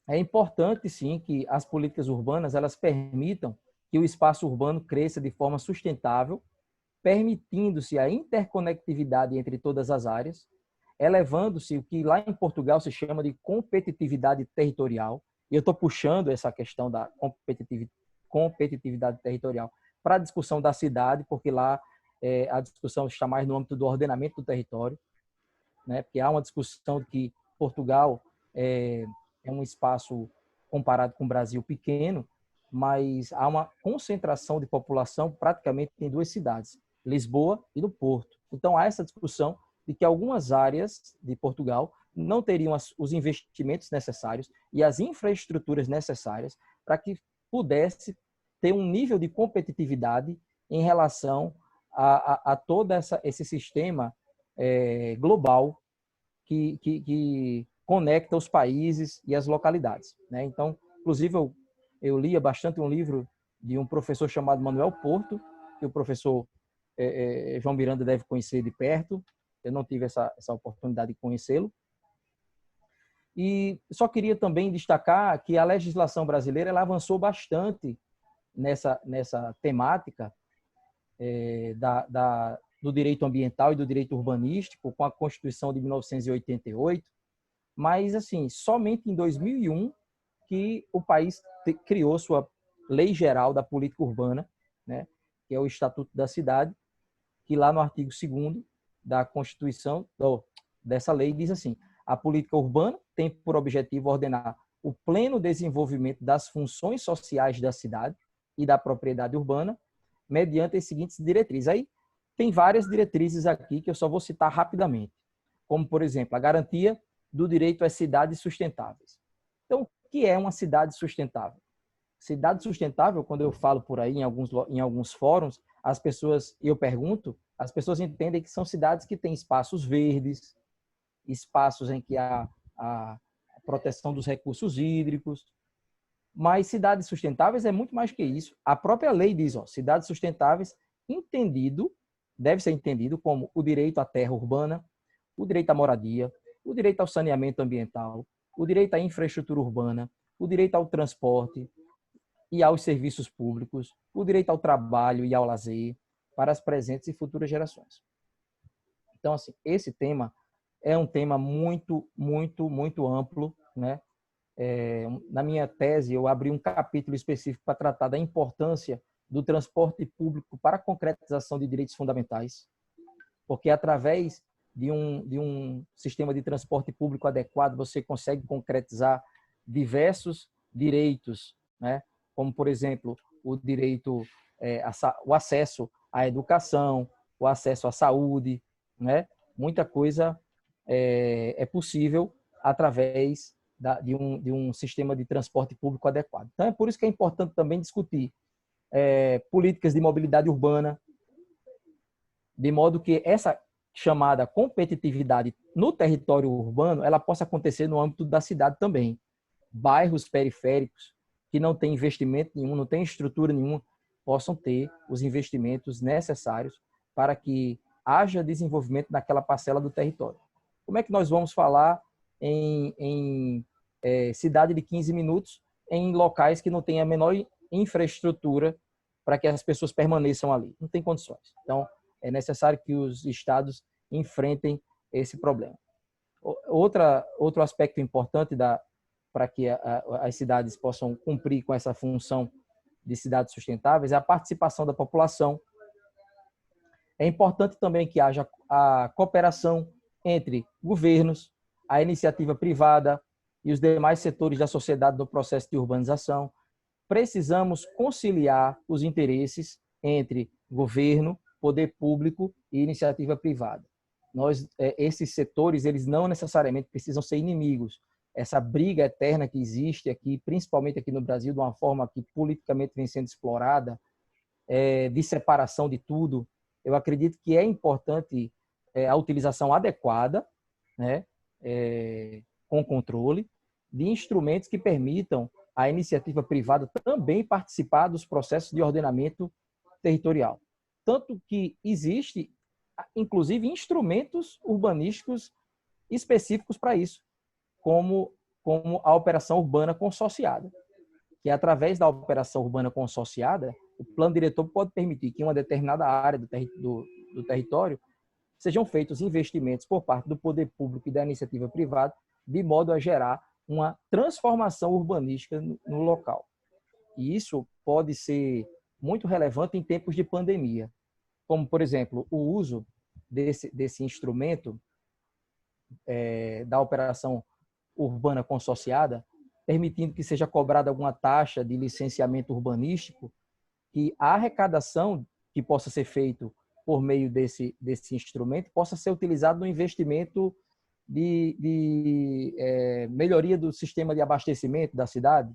é importante, sim, que as políticas urbanas elas permitam que o espaço urbano cresça de forma sustentável, permitindo-se a interconectividade entre todas as áreas, elevando-se o que lá em Portugal se chama de competitividade territorial. E eu estou puxando essa questão da competitividade territorial para a discussão da cidade, porque lá a discussão está mais no âmbito do ordenamento do território, né? Porque há uma discussão de que Portugal é um espaço comparado com o Brasil pequeno, mas há uma concentração de população praticamente em duas cidades, Lisboa e no Porto. Então há essa discussão de que algumas áreas de Portugal não teriam os investimentos necessários e as infraestruturas necessárias para que pudesse ter um nível de competitividade em relação a todo esse sistema global que conecta os países e as localidades, né? Então, inclusive, eu lia bastante um livro de um professor chamado Manuel Porto, que o professor João Miranda deve conhecer de perto. Eu não tive essa oportunidade de conhecê-lo. E só queria também destacar que a legislação brasileira ela avançou bastante nessa temática do direito ambiental e do direito urbanístico com a Constituição de 1988, mas assim, somente em 2001 que o país criou sua Lei Geral da Política Urbana, né, que é o Estatuto da Cidade, que lá no artigo 2º da Constituição, dessa lei, diz assim: a política urbana tem por objetivo ordenar o pleno desenvolvimento das funções sociais da cidade e da propriedade urbana, mediante as seguintes diretrizes. Aí tem várias diretrizes aqui que eu só vou citar rapidamente, como, por exemplo, a garantia do direito às cidades sustentáveis. Então, o que é uma cidade sustentável? Cidade sustentável, quando eu falo por aí em alguns fóruns, as pessoas, e eu pergunto, as pessoas entendem que são cidades que têm espaços verdes, espaços em que há a proteção dos recursos hídricos, mas cidades sustentáveis é muito mais que isso. A própria lei diz, cidades sustentáveis deve ser entendido como o direito à terra urbana, o direito à moradia, o direito ao saneamento ambiental, o direito à infraestrutura urbana, o direito ao transporte e aos serviços públicos, o direito ao trabalho e ao lazer para as presentes e futuras gerações. Então, assim, esse tema é um tema muito, muito, muito amplo, né? Na minha tese, eu abri um capítulo específico para tratar da importância do transporte público para a concretização de direitos fundamentais, porque através de um sistema de transporte público adequado, você consegue concretizar diversos direitos, né? Como, por exemplo, o direito, o acesso à educação, o acesso à saúde, né? Muita coisa é possível através de um sistema de transporte público adequado. Então, é por isso que é importante também discutir políticas de mobilidade urbana, de modo que essa chamada competitividade no território urbano, ela possa acontecer no âmbito da cidade também. Bairros periféricos que não têm investimento nenhum, não têm estrutura nenhuma, possam ter os investimentos necessários para que haja desenvolvimento naquela parcela do território. Como é que nós vamos falar em cidade de 15 minutos em locais que não têm a menor infraestrutura para que as pessoas permaneçam ali? Não tem condições. Então, é necessário que os estados enfrentem esse problema. Outro aspecto importante para que as cidades possam cumprir com essa função de cidades sustentáveis é a participação da população. É importante também que haja a cooperação entre governos, a iniciativa privada e os demais setores da sociedade no processo de urbanização. Precisamos conciliar os interesses entre governo, poder público e iniciativa privada. Esses setores, eles não necessariamente precisam ser inimigos. Essa briga eterna que existe aqui, principalmente aqui no Brasil, de uma forma que politicamente vem sendo explorada, de separação de tudo, eu acredito que é importante a utilização adequada, né, com controle, de instrumentos que permitam à iniciativa privada também participar dos processos de ordenamento territorial. Tanto que existe, inclusive, instrumentos urbanísticos específicos para isso, como a operação urbana consorciada, que através da operação urbana consorciada, o plano diretor pode permitir que em uma determinada área do território sejam feitos investimentos por parte do poder público e da iniciativa privada, de modo a gerar uma transformação urbanística no local. E isso pode ser muito relevante em tempos de pandemia, como, por exemplo, o uso desse instrumento da operação urbana consorciada, permitindo que seja cobrada alguma taxa de licenciamento urbanístico, que a arrecadação que possa ser feito por meio desse instrumento possa ser utilizado no investimento de melhoria do sistema de abastecimento da cidade,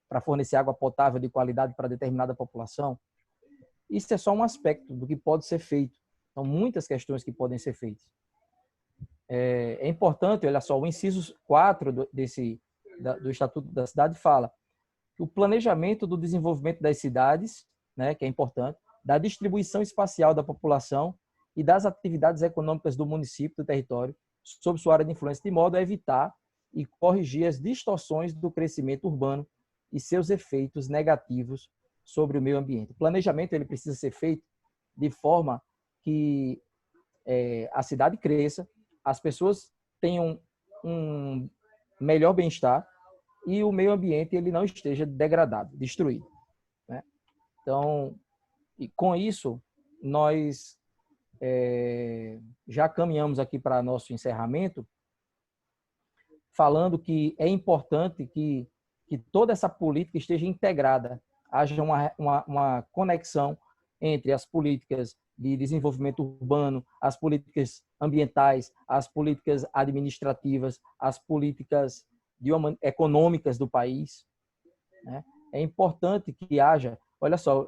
para fornecer água potável de qualidade para determinada população. Isso é só um aspecto do que pode ser feito. São muitas questões que podem ser feitas. É importante, olha só, o inciso 4 do Estatuto da Cidade fala que o planejamento do desenvolvimento das cidades, né, que é importante, da distribuição espacial da população e das atividades econômicas do município, do território, sob sua área de influência, de modo a evitar e corrigir as distorções do crescimento urbano e seus efeitos negativos sobre o meio ambiente. O planejamento ele precisa ser feito de forma que a cidade cresça, as pessoas tenham um melhor bem-estar e o meio ambiente ele não esteja degradado, destruído, né? Então, e com isso, nós já caminhamos aqui para nosso encerramento, falando que é importante que toda essa política esteja integrada, haja uma conexão entre as políticas de desenvolvimento urbano, as políticas ambientais, as políticas administrativas, as políticas econômicas do país, né? É importante que haja, olha só,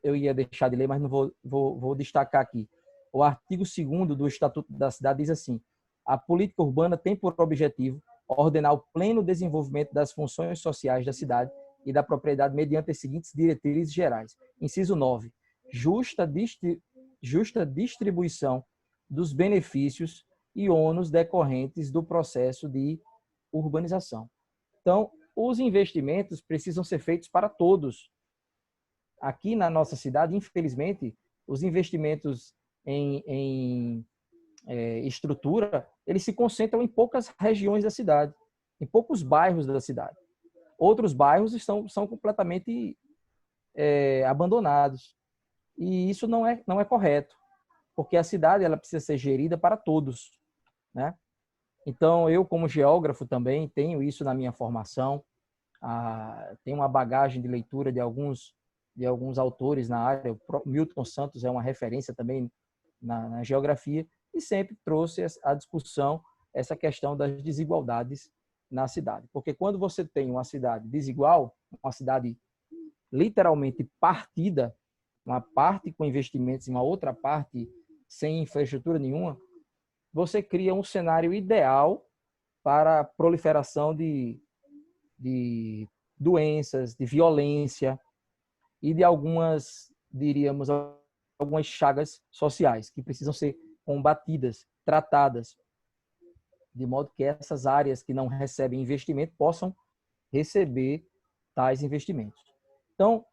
eu ia deixar de ler, mas não vou destacar aqui. O artigo 2º do Estatuto da Cidade diz assim: a política urbana tem por objetivo ordenar o pleno desenvolvimento das funções sociais da cidade e da propriedade mediante as seguintes diretrizes gerais. Inciso 9. Justa distribuição dos benefícios e ônus decorrentes do processo de urbanização. Então, os investimentos precisam ser feitos para todos. Aqui na nossa cidade, infelizmente, os investimentos em estrutura, eles se concentram em poucas regiões da cidade, em poucos bairros da cidade. Outros bairros são completamente abandonados. E isso não é correto, porque a cidade ela precisa ser gerida para todos, né? Então, eu, como geógrafo, também tenho isso na minha formação, tenho uma bagagem de leitura de alguns autores na área. O Milton Santos é uma referência também na geografia, e sempre trouxe à discussão essa questão das desigualdades na cidade. Porque quando você tem uma cidade desigual, uma cidade literalmente partida, uma parte com investimentos e uma outra parte sem infraestrutura nenhuma, você cria um cenário ideal para a proliferação de doenças, de violência e de algumas, diríamos, algumas chagas sociais que precisam ser combatidas, tratadas, de modo que essas áreas que não recebem investimento possam receber tais investimentos. Então,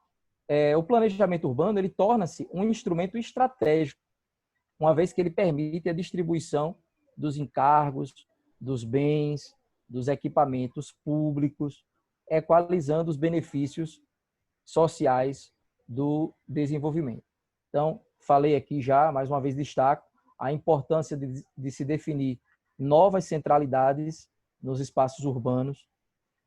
o planejamento urbano ele torna-se um instrumento estratégico, uma vez que ele permite a distribuição dos encargos, dos bens, dos equipamentos públicos, equalizando os benefícios sociais do desenvolvimento. Então, falei aqui já, mais uma vez destaco, a importância de se definir novas centralidades nos espaços urbanos,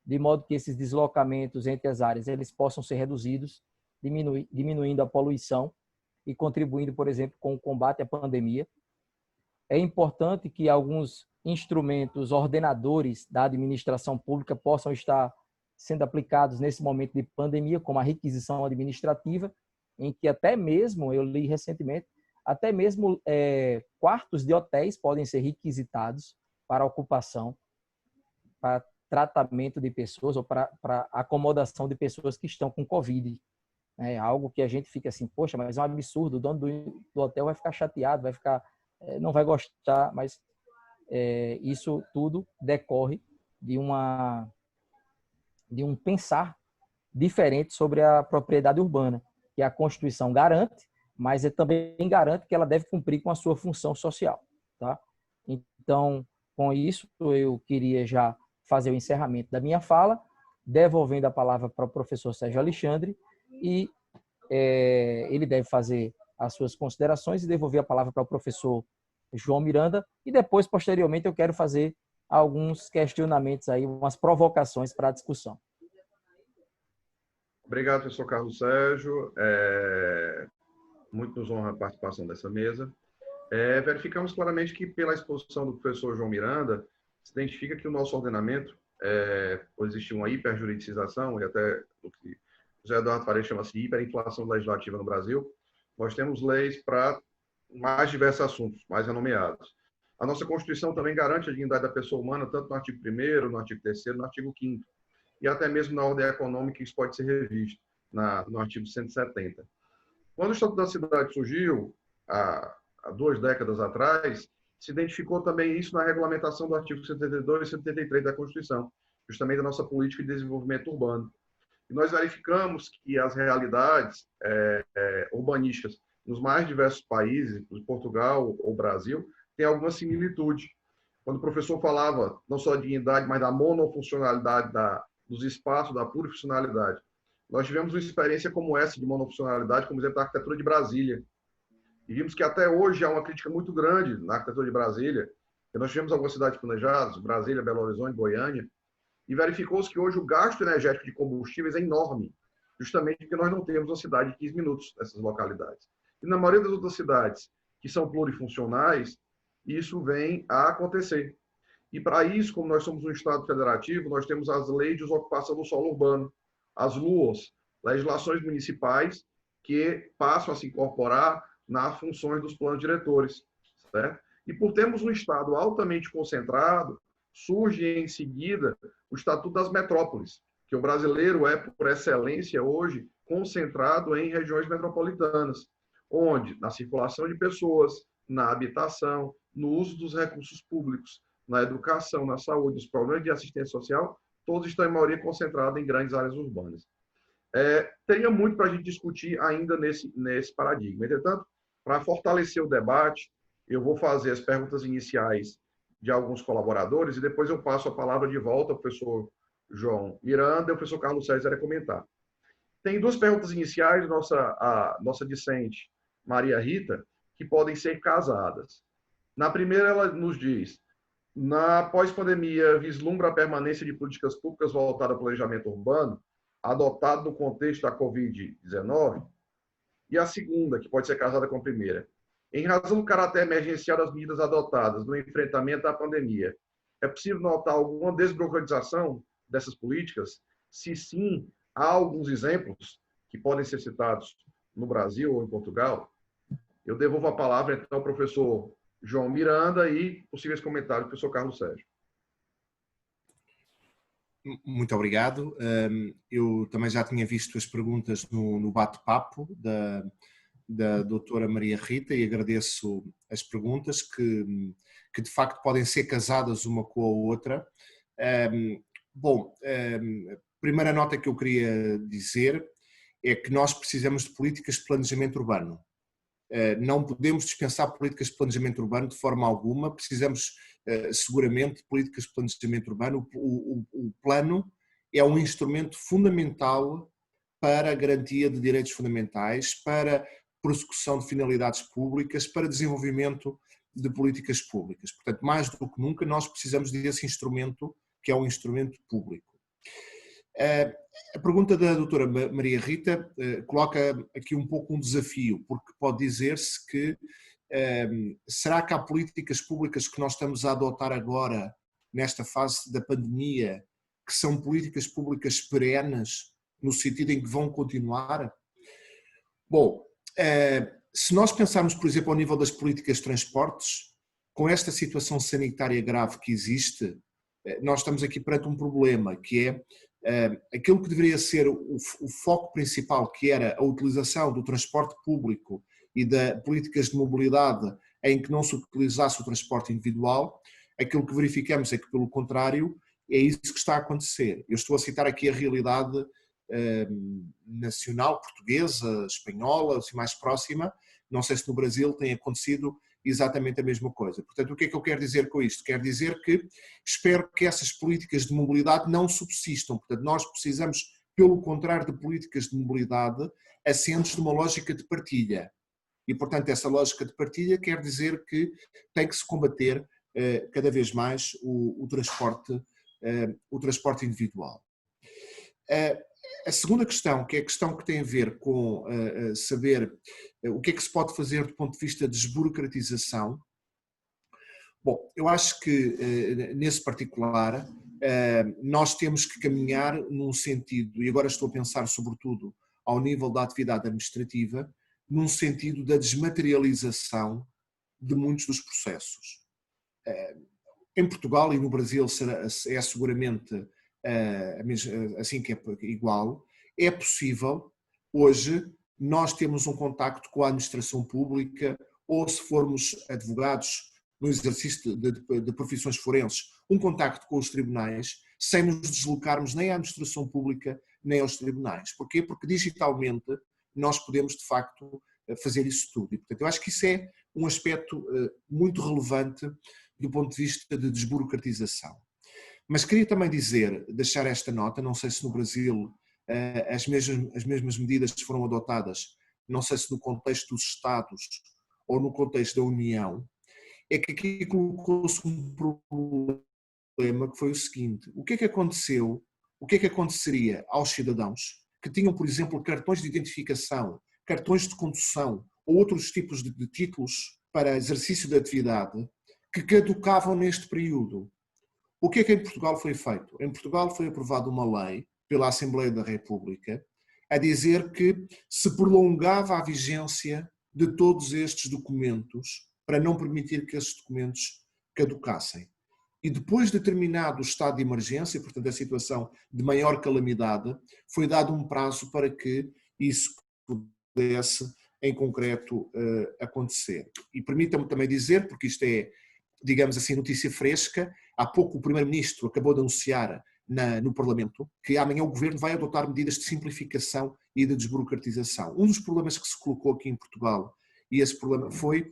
de modo que esses deslocamentos entre as áreas eles possam ser reduzidos, diminuindo a poluição e contribuindo, por exemplo, com o combate à pandemia. É importante que alguns instrumentos ordenadores da administração pública possam estar sendo aplicados nesse momento de pandemia, como a requisição administrativa, em que até mesmo, eu li recentemente, até mesmo quartos de hotéis podem ser requisitados para ocupação, para tratamento de pessoas ou para acomodação de pessoas que estão com Covid. É algo que a gente fica assim, poxa, mas é um absurdo, o dono do hotel vai ficar chateado, não vai gostar, mas isso tudo decorre de um pensar diferente sobre a propriedade urbana, que a Constituição garante, mas também garante que ela deve cumprir com a sua função social, tá? Então, com isso, eu queria já fazer o encerramento da minha fala, devolvendo a palavra para o professor Sérgio Alexandre, e ele deve fazer as suas considerações e devolver a palavra para o professor João Miranda, e depois, posteriormente, eu quero fazer alguns questionamentos aí, umas provocações para a discussão. Obrigado, professor Carlos Sérgio. Muito nos honra a participação dessa mesa. Verificamos claramente que, pela exposição do professor João Miranda, se identifica que o nosso ordenamento, por existir uma hiperjuridicização, e até o que José Eduardo Faria chama-se hiperinflação legislativa no Brasil, nós temos leis para mais diversos assuntos, mais renomeados. A nossa Constituição também garante a dignidade da pessoa humana, tanto no artigo 1º, no artigo 3º, no artigo 5º, e até mesmo na ordem econômica, isso pode ser revisto no artigo 170. Quando o Estatuto da Cidade surgiu, há 2 décadas atrás, se identificou também isso na regulamentação do artigo 72 e 73 da Constituição, justamente da nossa política de desenvolvimento urbano. E nós verificamos que as realidades urbanísticas nos mais diversos países, Portugal ou Brasil, têm alguma similitude. quando o professor falava não só da dignidade, mas da monofuncionalidade dos espaços, da plurifuncionalidade. Nós tivemos uma experiência como essa de monofuncionalidade, como exemplo, da arquitetura de Brasília. E vimos que até hoje há uma crítica muito grande na arquitetura de Brasília, que nós tivemos algumas cidades planejadas, Brasília, Belo Horizonte, Goiânia, e verificou-se que hoje o gasto energético de combustíveis é enorme, justamente porque nós não temos uma cidade de 15 minutos nessas localidades. E na maioria das outras cidades que são plurifuncionais, isso vem a acontecer. E para isso, como nós somos um Estado federativo, nós temos as leis de ocupação do solo urbano, as LUOS, legislações municipais que passam a se incorporar nas funções dos planos diretores, certo? E por termos um Estado altamente concentrado, surge em seguida o Estatuto das Metrópoles, que o brasileiro é, por excelência, hoje, concentrado em regiões metropolitanas, onde, na circulação de pessoas, na habitação, no uso dos recursos públicos, na educação, na saúde, nos problemas de assistência social, todos estão, em maioria, concentrados em grandes áreas urbanas. Teria muito para a gente discutir ainda nesse paradigma. Entretanto, para fortalecer o debate, eu vou fazer as perguntas iniciais de alguns colaboradores e depois eu passo a palavra de volta ao professor João Miranda e ao professor Carlos César a comentar. Tem duas perguntas iniciais de nossa discente, Maria Rita, que podem ser casadas. Na primeira, ela nos diz: na pós-pandemia, vislumbra a permanência de políticas públicas voltadas ao planejamento urbano, adotado no contexto da Covid-19? E a segunda, que pode ser casada com a primeira: em razão do caráter emergencial das medidas adotadas no enfrentamento à pandemia, é possível notar alguma desburocratização dessas políticas? Se sim, há alguns exemplos que podem ser citados no Brasil ou em Portugal? Eu devolvo a palavra, então, ao professor João Miranda e possíveis comentários do professor Carlos Sérgio. Muito obrigado. Eu também já tinha visto as perguntas no bate-papo da doutora Maria Rita e agradeço as perguntas que de facto podem ser casadas uma com a outra. Bom, a primeira nota que eu queria dizer é que nós precisamos de políticas de planejamento urbano. Não podemos dispensar políticas de planejamento urbano de forma alguma, precisamos seguramente de políticas de planejamento urbano. O plano é um instrumento fundamental para a garantia de direitos fundamentais, para prossecução de finalidades públicas, para desenvolvimento de políticas públicas. Portanto, mais do que nunca, nós precisamos desse instrumento, que é um instrumento público. A pergunta da doutora Maria Rita coloca aqui um pouco um desafio, porque pode dizer-se que será que há políticas públicas que nós estamos a adotar agora, nesta fase da pandemia, que são políticas públicas perenes, no sentido em que vão continuar? Bom, se nós pensarmos, por exemplo, ao nível das políticas de transportes, com esta situação sanitária grave que existe, nós estamos aqui perante um problema, que é aquilo que deveria ser o foco principal, que era a utilização do transporte público e de políticas de mobilidade em que não se utilizasse o transporte individual, aquilo que verificamos é que, pelo contrário, é isso que está a acontecer. Eu estou a citar aqui a realidade nacional, portuguesa, espanhola, assim mais próxima. Não sei se no Brasil tem acontecido exatamente a mesma coisa. Portanto, o que é que eu quero dizer com isto? Quero dizer que espero que essas políticas de mobilidade não subsistam. Portanto, nós precisamos, pelo contrário, de políticas de mobilidade assentes numa lógica de partilha. E, portanto, essa lógica de partilha quer dizer que tem que se combater cada vez mais o transporte individual. A segunda questão, que é a questão que tem a ver com saber o que é que se pode fazer do ponto de vista de desburocratização. Bom, eu acho que nesse particular nós temos que caminhar num sentido, e agora estou a pensar sobretudo ao nível da atividade administrativa, num sentido da desmaterialização de muitos dos processos. Em Portugal e no Brasil é seguramente assim que é igual. É possível, hoje, nós temos um contacto com a administração pública, ou se formos advogados no exercício de profissões forenses, um contacto com os tribunais, sem nos deslocarmos nem à administração pública, nem aos tribunais. Porquê? Porque digitalmente nós podemos, de facto, fazer isso tudo. E, portanto, eu acho que isso é um aspecto muito relevante do ponto de vista de desburocratização. Mas queria também deixar esta nota, não sei se no Brasil as mesmas medidas foram adotadas, não sei se no contexto dos Estados ou no contexto da União, é que aqui colocou-se um problema que foi o seguinte: o que é que aconteceu, o que é que aconteceria aos cidadãos que tinham, por exemplo, cartões de identificação, cartões de condução ou outros tipos de títulos para exercício de atividade que caducavam neste período? O que é que em Portugal foi feito? Em Portugal foi aprovada uma lei pela Assembleia da República a dizer que se prolongava a vigência de todos estes documentos para não permitir que esses documentos caducassem. E depois de terminado o estado de emergência, portanto a situação de maior calamidade, foi dado um prazo para que isso pudesse em concreto acontecer. E permitam-me também dizer, porque isto é, digamos assim, notícia fresca, há pouco o Primeiro-Ministro acabou de anunciar no Parlamento que amanhã o Governo vai adotar medidas de simplificação e de desburocratização. Um dos problemas que se colocou aqui em Portugal, e esse problema foi,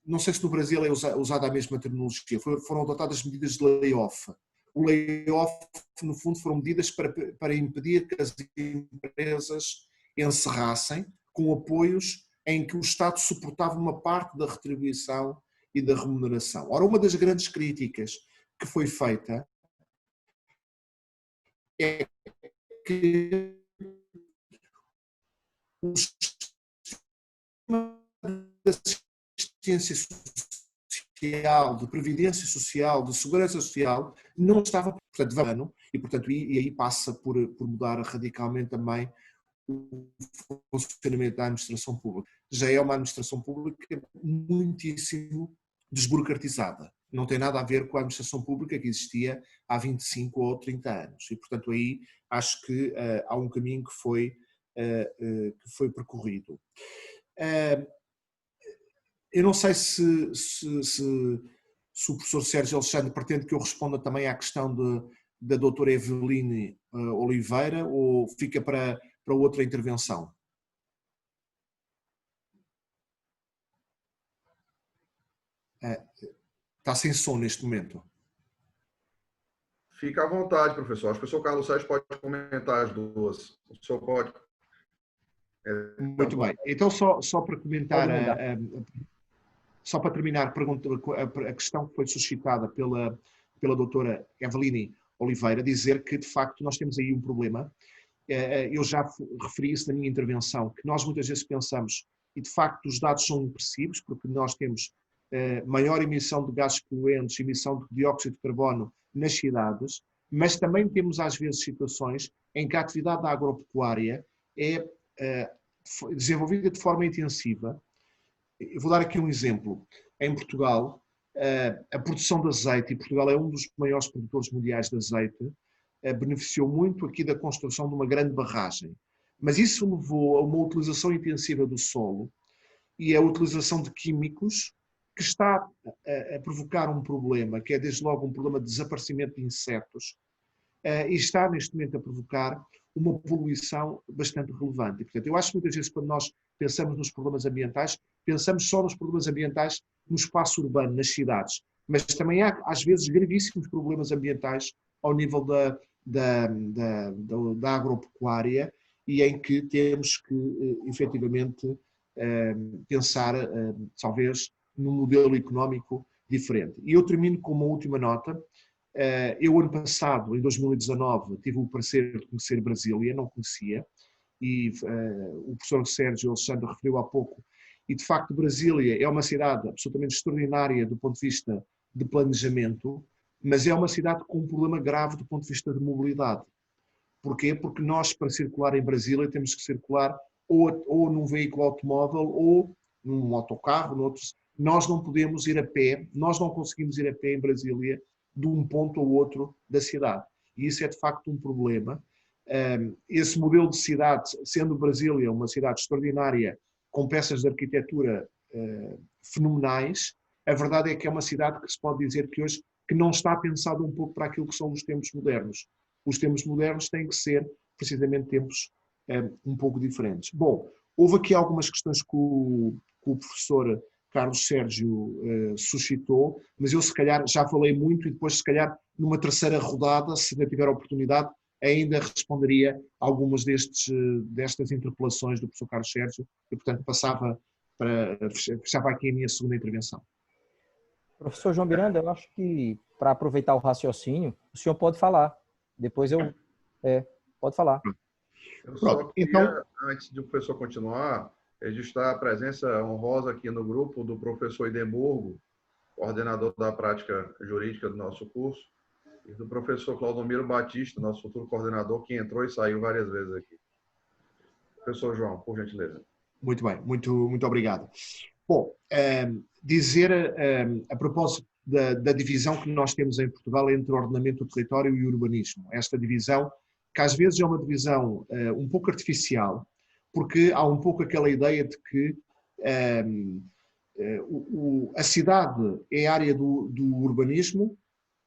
não sei se no Brasil é usada a mesma terminologia, foram adotadas medidas de layoff. O layoff, no fundo, foram medidas para impedir que as empresas encerrassem com apoios em que o Estado suportava uma parte da retribuição e da remuneração. Ora, uma das grandes críticas que foi feita é que o sistema de assistência social, de previdência social, de segurança social, não estava, portanto, vano, e portanto, e aí passa por mudar radicalmente também o funcionamento da administração pública. Já é uma administração pública muitíssimo desburocratizada. Não tem nada a ver com a administração pública que existia há 25 ou 30 anos. E, portanto, aí acho que há um caminho que foi percorrido. Eu não sei se o professor Sérgio Alexandre pretende que eu responda também à questão da doutora Eveline Oliveira ou fica para outra intervenção. Está sem som neste momento. Fica à vontade, professor. Acho que o professor Carlos Sérgio pode comentar as duas. O senhor pode. Muito bem. Então, só para comentar, só para terminar a questão que foi suscitada pela doutora Eveline Oliveira, dizer que, de facto, nós temos aí um problema. Eu já referi isso na minha intervenção, que nós muitas vezes pensamos, e de facto os dados são impressivos, porque nós temos maior emissão de gases poluentes, emissão de dióxido de carbono nas cidades, mas também temos às vezes situações em que a atividade da agropecuária é desenvolvida de forma intensiva. Eu vou dar aqui um exemplo. Em Portugal, a produção de azeite, e Portugal é um dos maiores produtores mundiais de azeite, beneficiou muito aqui da construção de uma grande barragem. Mas isso levou a uma utilização intensiva do solo e a utilização de químicos que está a provocar um problema, que é desde logo um problema de desaparecimento de insetos, e está neste momento a provocar uma poluição bastante relevante. E, portanto, eu acho que muitas vezes quando nós pensamos nos problemas ambientais, pensamos só nos problemas ambientais no espaço urbano, nas cidades, mas também há às vezes gravíssimos problemas ambientais ao nível da agropecuária e em que temos que efetivamente pensar talvez num modelo económico diferente. E eu termino com uma última nota. Eu, ano passado, em 2019, tive o prazer de conhecer Brasília, não conhecia, e o professor Sérgio Alexandre referiu há pouco, e de facto Brasília é uma cidade absolutamente extraordinária do ponto de vista de planejamento, mas é uma cidade com um problema grave do ponto de vista de mobilidade. Porquê? Porque nós, para circular em Brasília, temos que circular ou num veículo automóvel ou num autocarro, noutros. Nós não podemos ir a pé, nós não conseguimos ir a pé em Brasília de um ponto ao outro da cidade. E isso é de facto um problema. Esse modelo de cidade, sendo Brasília uma cidade extraordinária, com peças de arquitetura fenomenais, a verdade é que é uma cidade que se pode dizer que hoje que não está pensada um pouco para aquilo que são os tempos modernos. Os tempos modernos têm que ser precisamente tempos um pouco diferentes. Bom, houve aqui algumas questões que o professor Carlos Sérgio suscitou, mas eu se calhar já falei muito e depois se calhar numa terceira rodada, se ainda tiver a oportunidade, ainda responderia a algumas destas interpelações do professor Carlos Sérgio e, portanto, fechava aqui a minha segunda intervenção. Professor João Miranda, eu acho que, para aproveitar o raciocínio, o senhor pode falar. Depois pode falar. Eu só queria, então, antes de o professor continuar, registrar a presença honrosa aqui no grupo do professor Edemburgo, coordenador da prática jurídica do nosso curso, e do professor Claudomiro Batista, nosso futuro coordenador, que entrou e saiu várias vezes aqui. Professor João, por gentileza. Muito bem, muito obrigado. Bom, dizer a propósito da divisão que nós temos em Portugal entre ordenamento do território e urbanismo. Esta divisão, que às vezes é uma divisão um pouco artificial, porque há um pouco aquela ideia de que a cidade é área do urbanismo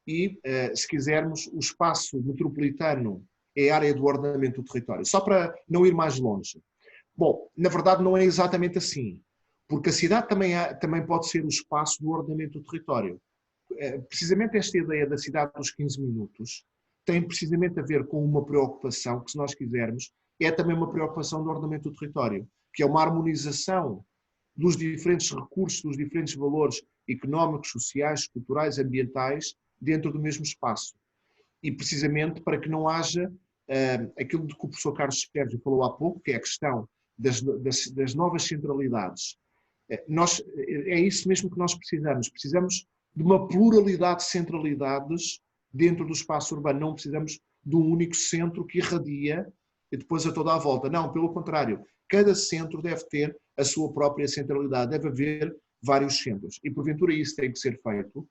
e, se quisermos, o espaço metropolitano é área do ordenamento do território. Só para não ir mais longe. Bom, na verdade não é exatamente assim, porque a cidade também pode ser o espaço do ordenamento do território. Precisamente esta ideia da cidade dos 15 minutos tem precisamente a ver com uma preocupação que, se nós quisermos, é também uma preocupação do ordenamento do território, que é uma harmonização dos diferentes recursos, dos diferentes valores económicos, sociais, culturais, ambientais, dentro do mesmo espaço. E precisamente para que não haja aquilo de que o professor Carlos Sérgio falou há pouco, que é a questão das novas centralidades. É isso mesmo que nós precisamos. Precisamos de uma pluralidade de centralidades dentro do espaço urbano. Não precisamos de um único centro que irradia e depois a toda a volta. Não, pelo contrário. Cada centro deve ter a sua própria centralidade. Deve haver vários centros. E, porventura, isso tem que ser feito,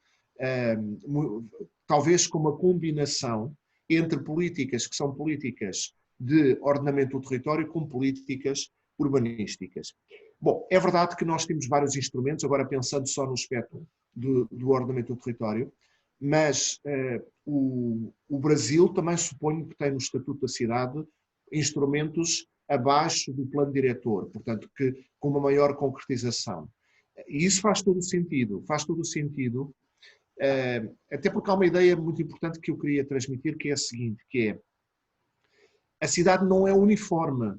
talvez com uma combinação entre políticas que são políticas de ordenamento do território com políticas urbanísticas. Bom, é verdade que nós temos vários instrumentos, agora pensando só no aspecto do ordenamento do território, mas o Brasil também suponho que tem no Estatuto da Cidade instrumentos abaixo do plano diretor, portanto, com uma maior concretização. E isso faz todo o sentido, até porque há uma ideia muito importante que eu queria transmitir, que é a seguinte, que é, a cidade não é uniforme.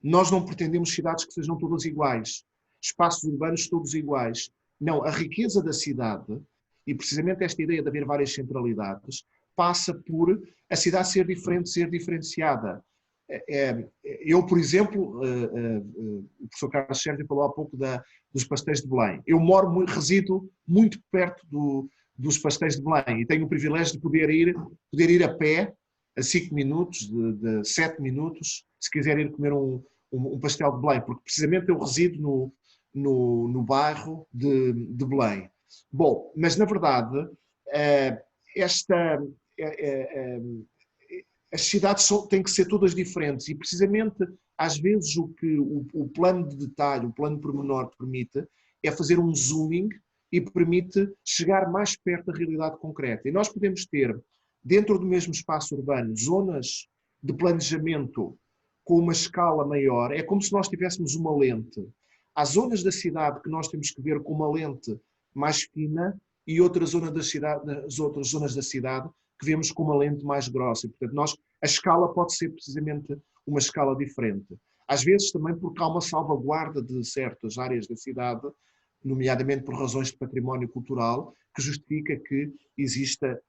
Nós não pretendemos cidades que sejam todas iguais, espaços urbanos todos iguais. Não, a riqueza da cidade, e precisamente esta ideia de haver várias centralidades, passa por a cidade ser diferente, ser diferenciada. Eu, por exemplo, o professor Carlos Sérgio falou há pouco dos pastéis de Belém. Eu resido muito perto dos pastéis de Belém e tenho o privilégio de poder ir a pé a 5 minutos, de 7 minutos, se quiser ir comer um pastel de Belém, porque precisamente eu resido no bairro de Belém. Bom, mas na verdade, as cidades têm que ser todas diferentes e precisamente às vezes o que o plano de detalhe, o plano pormenor permite é fazer um zooming e permite chegar mais perto da realidade concreta. E nós podemos ter, dentro do mesmo espaço urbano, zonas de planejamento com uma escala maior. É como se nós tivéssemos uma lente. Há zonas da cidade que nós temos que ver com uma lente mais fina e outras zonas da cidade que vemos com uma lente mais grossa. E, portanto, a escala pode ser precisamente uma escala diferente. Às vezes também porque há uma salvaguarda de certas áreas da cidade, nomeadamente por razões de património cultural, que justifica que exista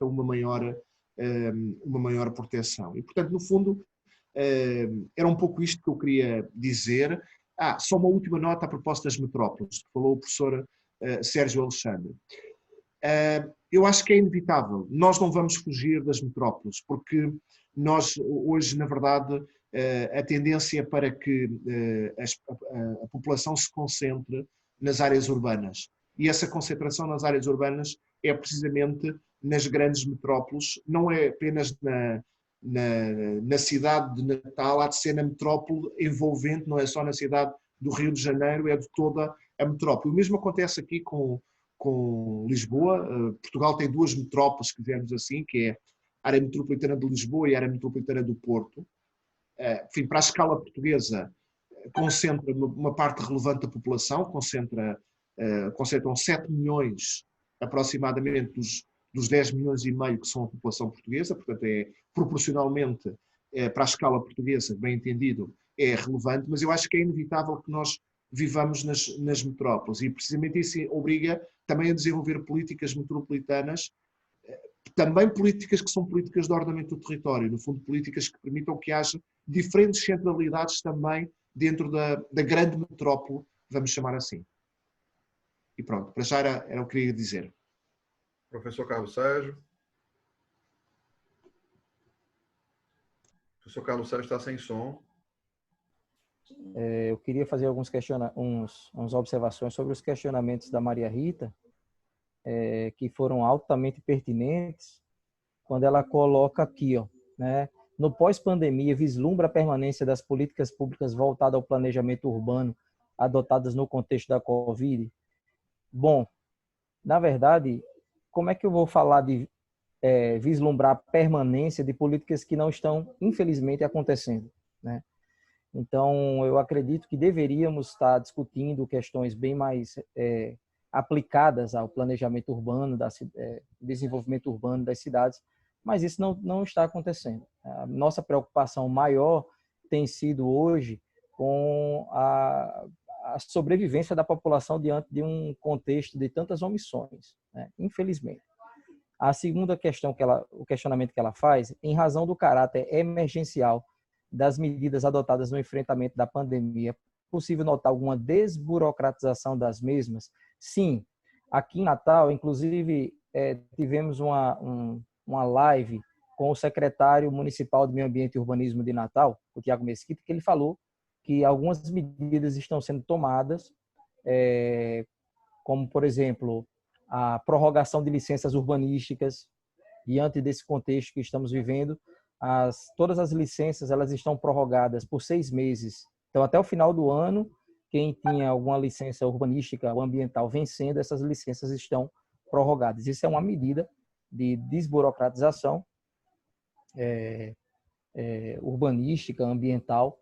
uma maior proteção. E, portanto, no fundo, era um pouco isto que eu queria dizer. Só uma última nota a propósito das metrópoles, que falou o professor Sérgio Alexandre. Eu acho que é inevitável. Nós não vamos fugir das metrópoles, porque nós, hoje, na verdade, a tendência é para que a população se concentre nas áreas urbanas. E essa concentração nas áreas urbanas é precisamente nas grandes metrópoles, não é apenas na cidade de Natal, há de ser na metrópole envolvente, não é só na cidade do Rio de Janeiro, é de toda a metrópole. O mesmo acontece aqui com Lisboa. Portugal tem duas metrópoles, se quisermos assim, que é a área metropolitana de Lisboa e a área metropolitana do Porto. Enfim, para a escala portuguesa, concentra uma parte relevante da população, concentram 7 milhões aproximadamente dos 10 milhões e meio que são a população portuguesa, portanto é proporcionalmente para a escala portuguesa, bem entendido, é relevante, mas eu acho que é inevitável que nós vivamos nas metrópoles e precisamente isso obriga também a desenvolver políticas metropolitanas, também políticas que são políticas de ordenamento do território, no fundo políticas que permitam que haja diferentes centralidades também dentro da grande metrópole, vamos chamar assim. E pronto, para já era o que queria dizer. Professor Carlos Sérgio. Professor Carlos Sérgio está sem som. Eu queria fazer umas observações sobre os questionamentos da Maria Rita, que foram altamente pertinentes, quando ela coloca aqui, né, no pós-pandemia, vislumbra a permanência das políticas públicas voltadas ao planejamento urbano adotadas no contexto da Covid. Bom, na verdade, como é que eu vou falar de vislumbrar a permanência de políticas que não estão, infelizmente, acontecendo, né? Então, eu acredito que deveríamos estar discutindo questões bem mais aplicadas ao planejamento urbano, desenvolvimento urbano das cidades, mas isso não está acontecendo. A nossa preocupação maior tem sido hoje com a sobrevivência da população diante de um contexto de tantas omissões, né? Infelizmente. A segunda questão o questionamento que ela faz, em razão do caráter emergencial das medidas adotadas no enfrentamento da pandemia, é possível notar alguma desburocratização das mesmas? Sim. Aqui em Natal, inclusive, tivemos uma live com o secretário municipal de Meio Ambiente e Urbanismo de Natal, o Tiago Mesquita, que ele falou que algumas medidas estão sendo tomadas, como, por exemplo, a prorrogação de licenças urbanísticas, diante desse contexto que estamos vivendo. Todas as licenças elas estão prorrogadas por 6 meses. Então, até o final do ano, quem tinha alguma licença urbanística ou ambiental vencendo, essas licenças estão prorrogadas. Isso é uma medida de desburocratização urbanística, ambiental,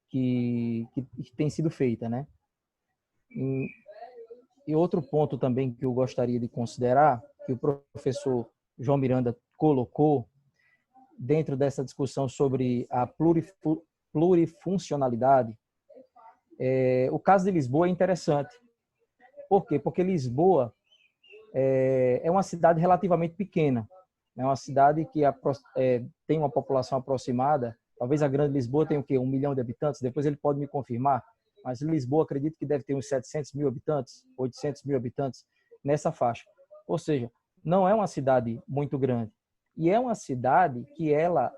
que tem sido feita, né? E outro ponto também que eu gostaria de considerar, que o professor João Miranda colocou, dentro dessa discussão sobre a plurifuncionalidade, o caso de Lisboa é interessante. Por quê? Porque Lisboa é uma cidade relativamente pequena. É uma cidade que tem uma população aproximada. Talvez a grande Lisboa tenha o quê? 1 milhão de habitantes? Depois ele pode me confirmar. Mas Lisboa, acredito que deve ter uns 700 mil habitantes, 800 mil habitantes, nessa faixa. Ou seja, não é uma cidade muito grande. E é uma cidade que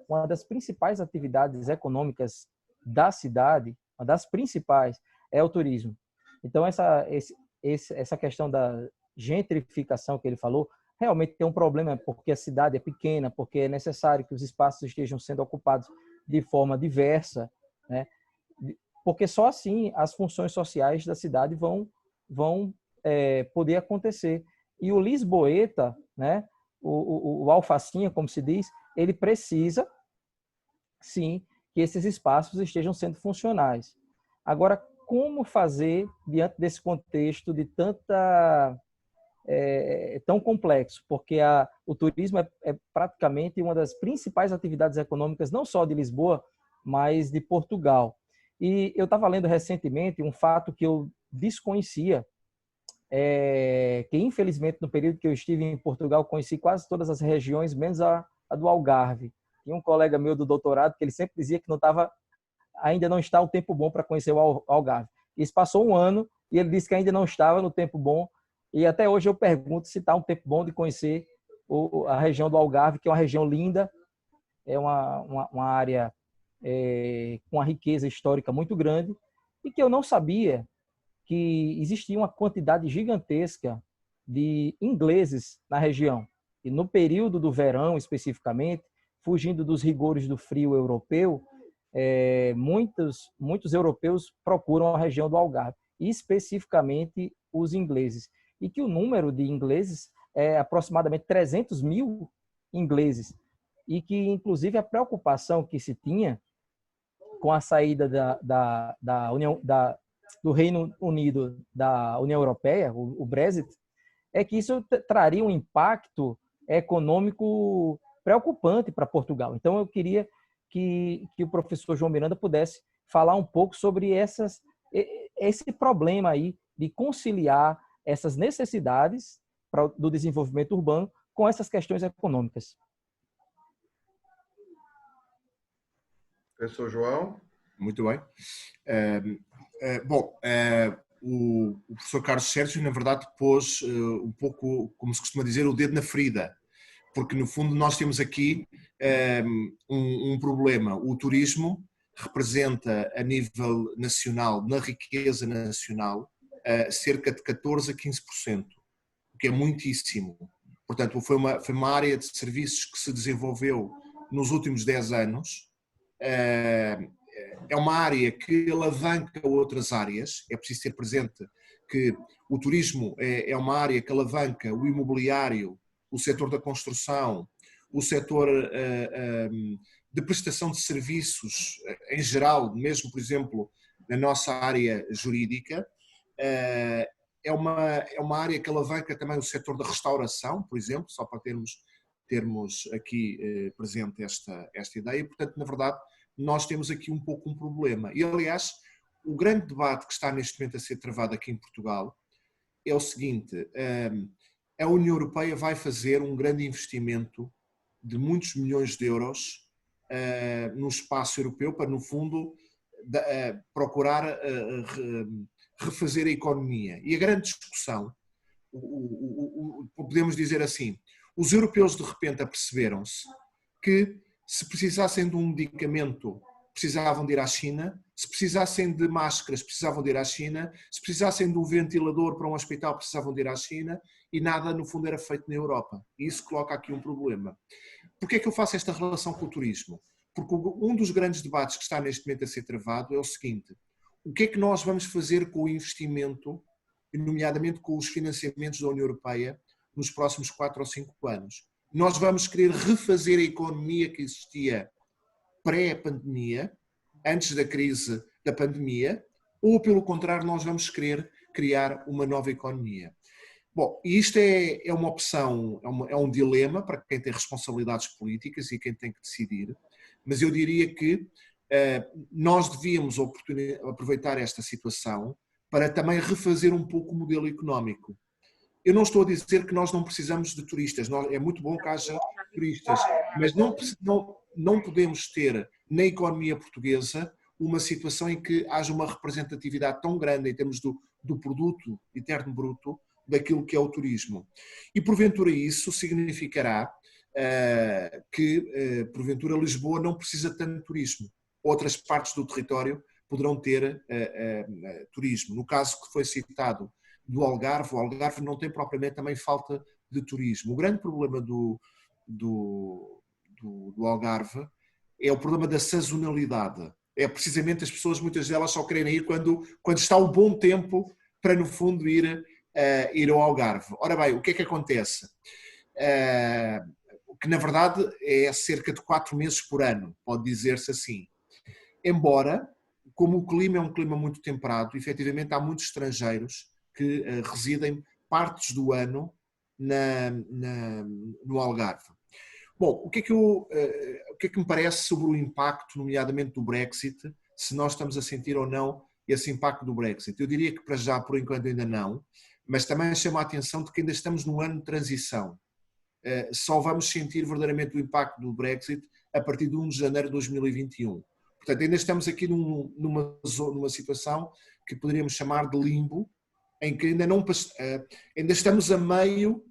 uma das principais atividades econômicas da cidade, uma das principais, é o turismo. Então, essa questão da gentrificação que ele falou, realmente tem um problema, porque a cidade é pequena, porque é necessário que os espaços estejam sendo ocupados de forma diversa, né? Porque só assim as funções sociais da cidade vão poder acontecer. E o lisboeta, né, o alfacinha, como se diz, ele precisa, sim, que esses espaços estejam sendo funcionais. Agora, como fazer diante desse contexto de tão complexo? Porque o turismo é praticamente uma das principais atividades econômicas, não só de Lisboa, mas de Portugal. E eu estava lendo recentemente um fato que eu desconhecia, que infelizmente no período que eu estive em Portugal conheci quase todas as regiões, menos a do Algarve. Tinha um colega meu do doutorado que ele sempre dizia que ainda não está o tempo bom para conhecer o Algarve. Isso passou 1 ano e ele disse que ainda não estava no tempo bom. E até hoje eu pergunto se está um tempo bom de conhecer a região do Algarve, que é uma região linda, é uma área com uma riqueza histórica muito grande, e que eu não sabia que existia uma quantidade gigantesca de ingleses na região. E no período do verão, especificamente, fugindo dos rigores do frio europeu, muitos europeus procuram a região do Algarve, especificamente os ingleses. E que o número de ingleses é aproximadamente 300 mil ingleses. E que, inclusive, a preocupação que se tinha com a saída do Reino Unido da União Europeia, o Brexit, é que isso traria um impacto econômico preocupante para Portugal. Então, eu queria que o professor João Miranda pudesse falar um pouco sobre esse problema aí de conciliar essas necessidades do desenvolvimento urbano com essas questões econômicas. Professor João. Muito bem. O professor Carlos Sérgio, na verdade, pôs um pouco, como se costuma dizer, o dedo na ferida, porque, no fundo, nós temos aqui um problema. O turismo representa, a nível nacional, na riqueza nacional, cerca de 14% a 15%, o que é muitíssimo. Portanto, foi uma área de serviços que se desenvolveu nos últimos 10 anos. É uma área que alavanca outras áreas. É preciso ter presente que o turismo é uma área que alavanca o imobiliário, o setor da construção, o setor de prestação de serviços em geral, mesmo, por exemplo, na nossa área jurídica. É uma área que alavanca também o setor da restauração, por exemplo, só para termos aqui presente esta ideia. Portanto, na verdade, nós temos aqui um pouco um problema. E, aliás, o grande debate que está neste momento a ser travado aqui em Portugal é o seguinte: a União Europeia vai fazer um grande investimento de muitos milhões de euros no espaço europeu para, no fundo, procurar refazer a economia. E a grande discussão, podemos dizer assim, os europeus de repente aperceberam-se que, se precisassem de um medicamento, precisavam de ir à China; se precisassem de máscaras, precisavam de ir à China; se precisassem de um ventilador para um hospital, precisavam de ir à China, e nada, no fundo, era feito na Europa. E isso coloca aqui um problema. Porquê é que eu faço esta relação com o turismo? Porque um dos grandes debates que está neste momento a ser travado é o seguinte: o que é que nós vamos fazer com o investimento, nomeadamente com os financiamentos da União Europeia, nos próximos 4 ou 5 anos? Nós vamos querer refazer a economia que existia pré-pandemia, antes da crise da pandemia, ou, pelo contrário, nós vamos querer criar uma nova economia? Bom, isto é uma opção, é um dilema para quem tem responsabilidades políticas e quem tem que decidir, mas eu diria que nós devíamos aproveitar esta situação para também refazer um pouco o modelo económico. Eu não estou a dizer que nós não precisamos de turistas, é muito bom que haja turistas, mas não podemos ter na economia portuguesa uma situação em que haja uma representatividade tão grande em termos do produto interno bruto daquilo que é o turismo. E porventura isso significará que porventura Lisboa não precisa tanto de turismo. Outras partes do território poderão ter turismo. No caso que foi citado do Algarve, o Algarve não tem propriamente também falta de turismo. O grande problema do Algarve é o problema da sazonalidade. É precisamente as pessoas, muitas delas, só querem ir quando está o bom tempo para, no fundo, ir ao Algarve. Ora bem, o que é que acontece? Que, na verdade, é cerca de 4 meses por ano, pode dizer-se assim. Embora, como o clima é um clima muito temperado, efetivamente há muitos estrangeiros que residem partes do ano no Algarve. Bom, o que é que me parece sobre o impacto, nomeadamente do Brexit, se nós estamos a sentir ou não esse impacto do Brexit? Eu diria que para já, por enquanto, ainda não, mas também chama a atenção de que ainda estamos num ano de transição. Só vamos sentir verdadeiramente o impacto do Brexit a partir de 1 de janeiro de 2021. Portanto, ainda estamos aqui numa situação que poderíamos chamar de limbo, em que ainda estamos a meio,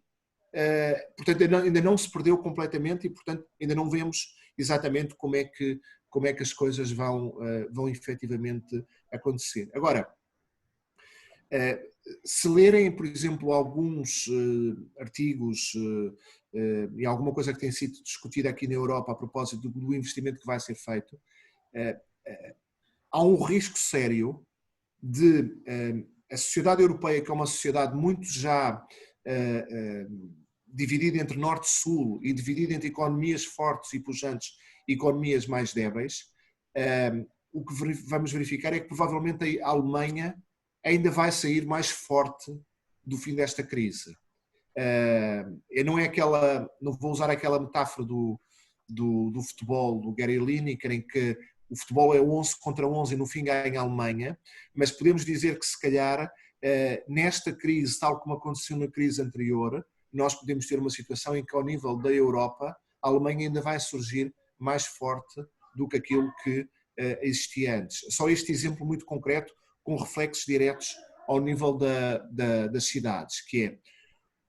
portanto ainda não se perdeu completamente e, portanto, ainda não vemos exatamente como é que as coisas vão efetivamente acontecer. Agora, se lerem, por exemplo, alguns artigos e alguma coisa que tem sido discutida aqui na Europa a propósito do investimento que vai ser feito, há um risco sério de a sociedade europeia, que é uma sociedade muito já dividida entre norte e sul e dividida entre economias fortes e pujantes e economias mais débeis, o que vamos verificar é que provavelmente a Alemanha ainda vai sair mais forte do fim desta crise. Não vou usar aquela metáfora do futebol, do Gary Lineker, em que o futebol é 11 contra 11 e no fim ganha a Alemanha, mas podemos dizer que se calhar nesta crise, tal como aconteceu na crise anterior, nós podemos ter uma situação em que ao nível da Europa a Alemanha ainda vai surgir mais forte do que aquilo que existia antes. Só este exemplo muito concreto, com reflexos diretos ao nível das cidades, que é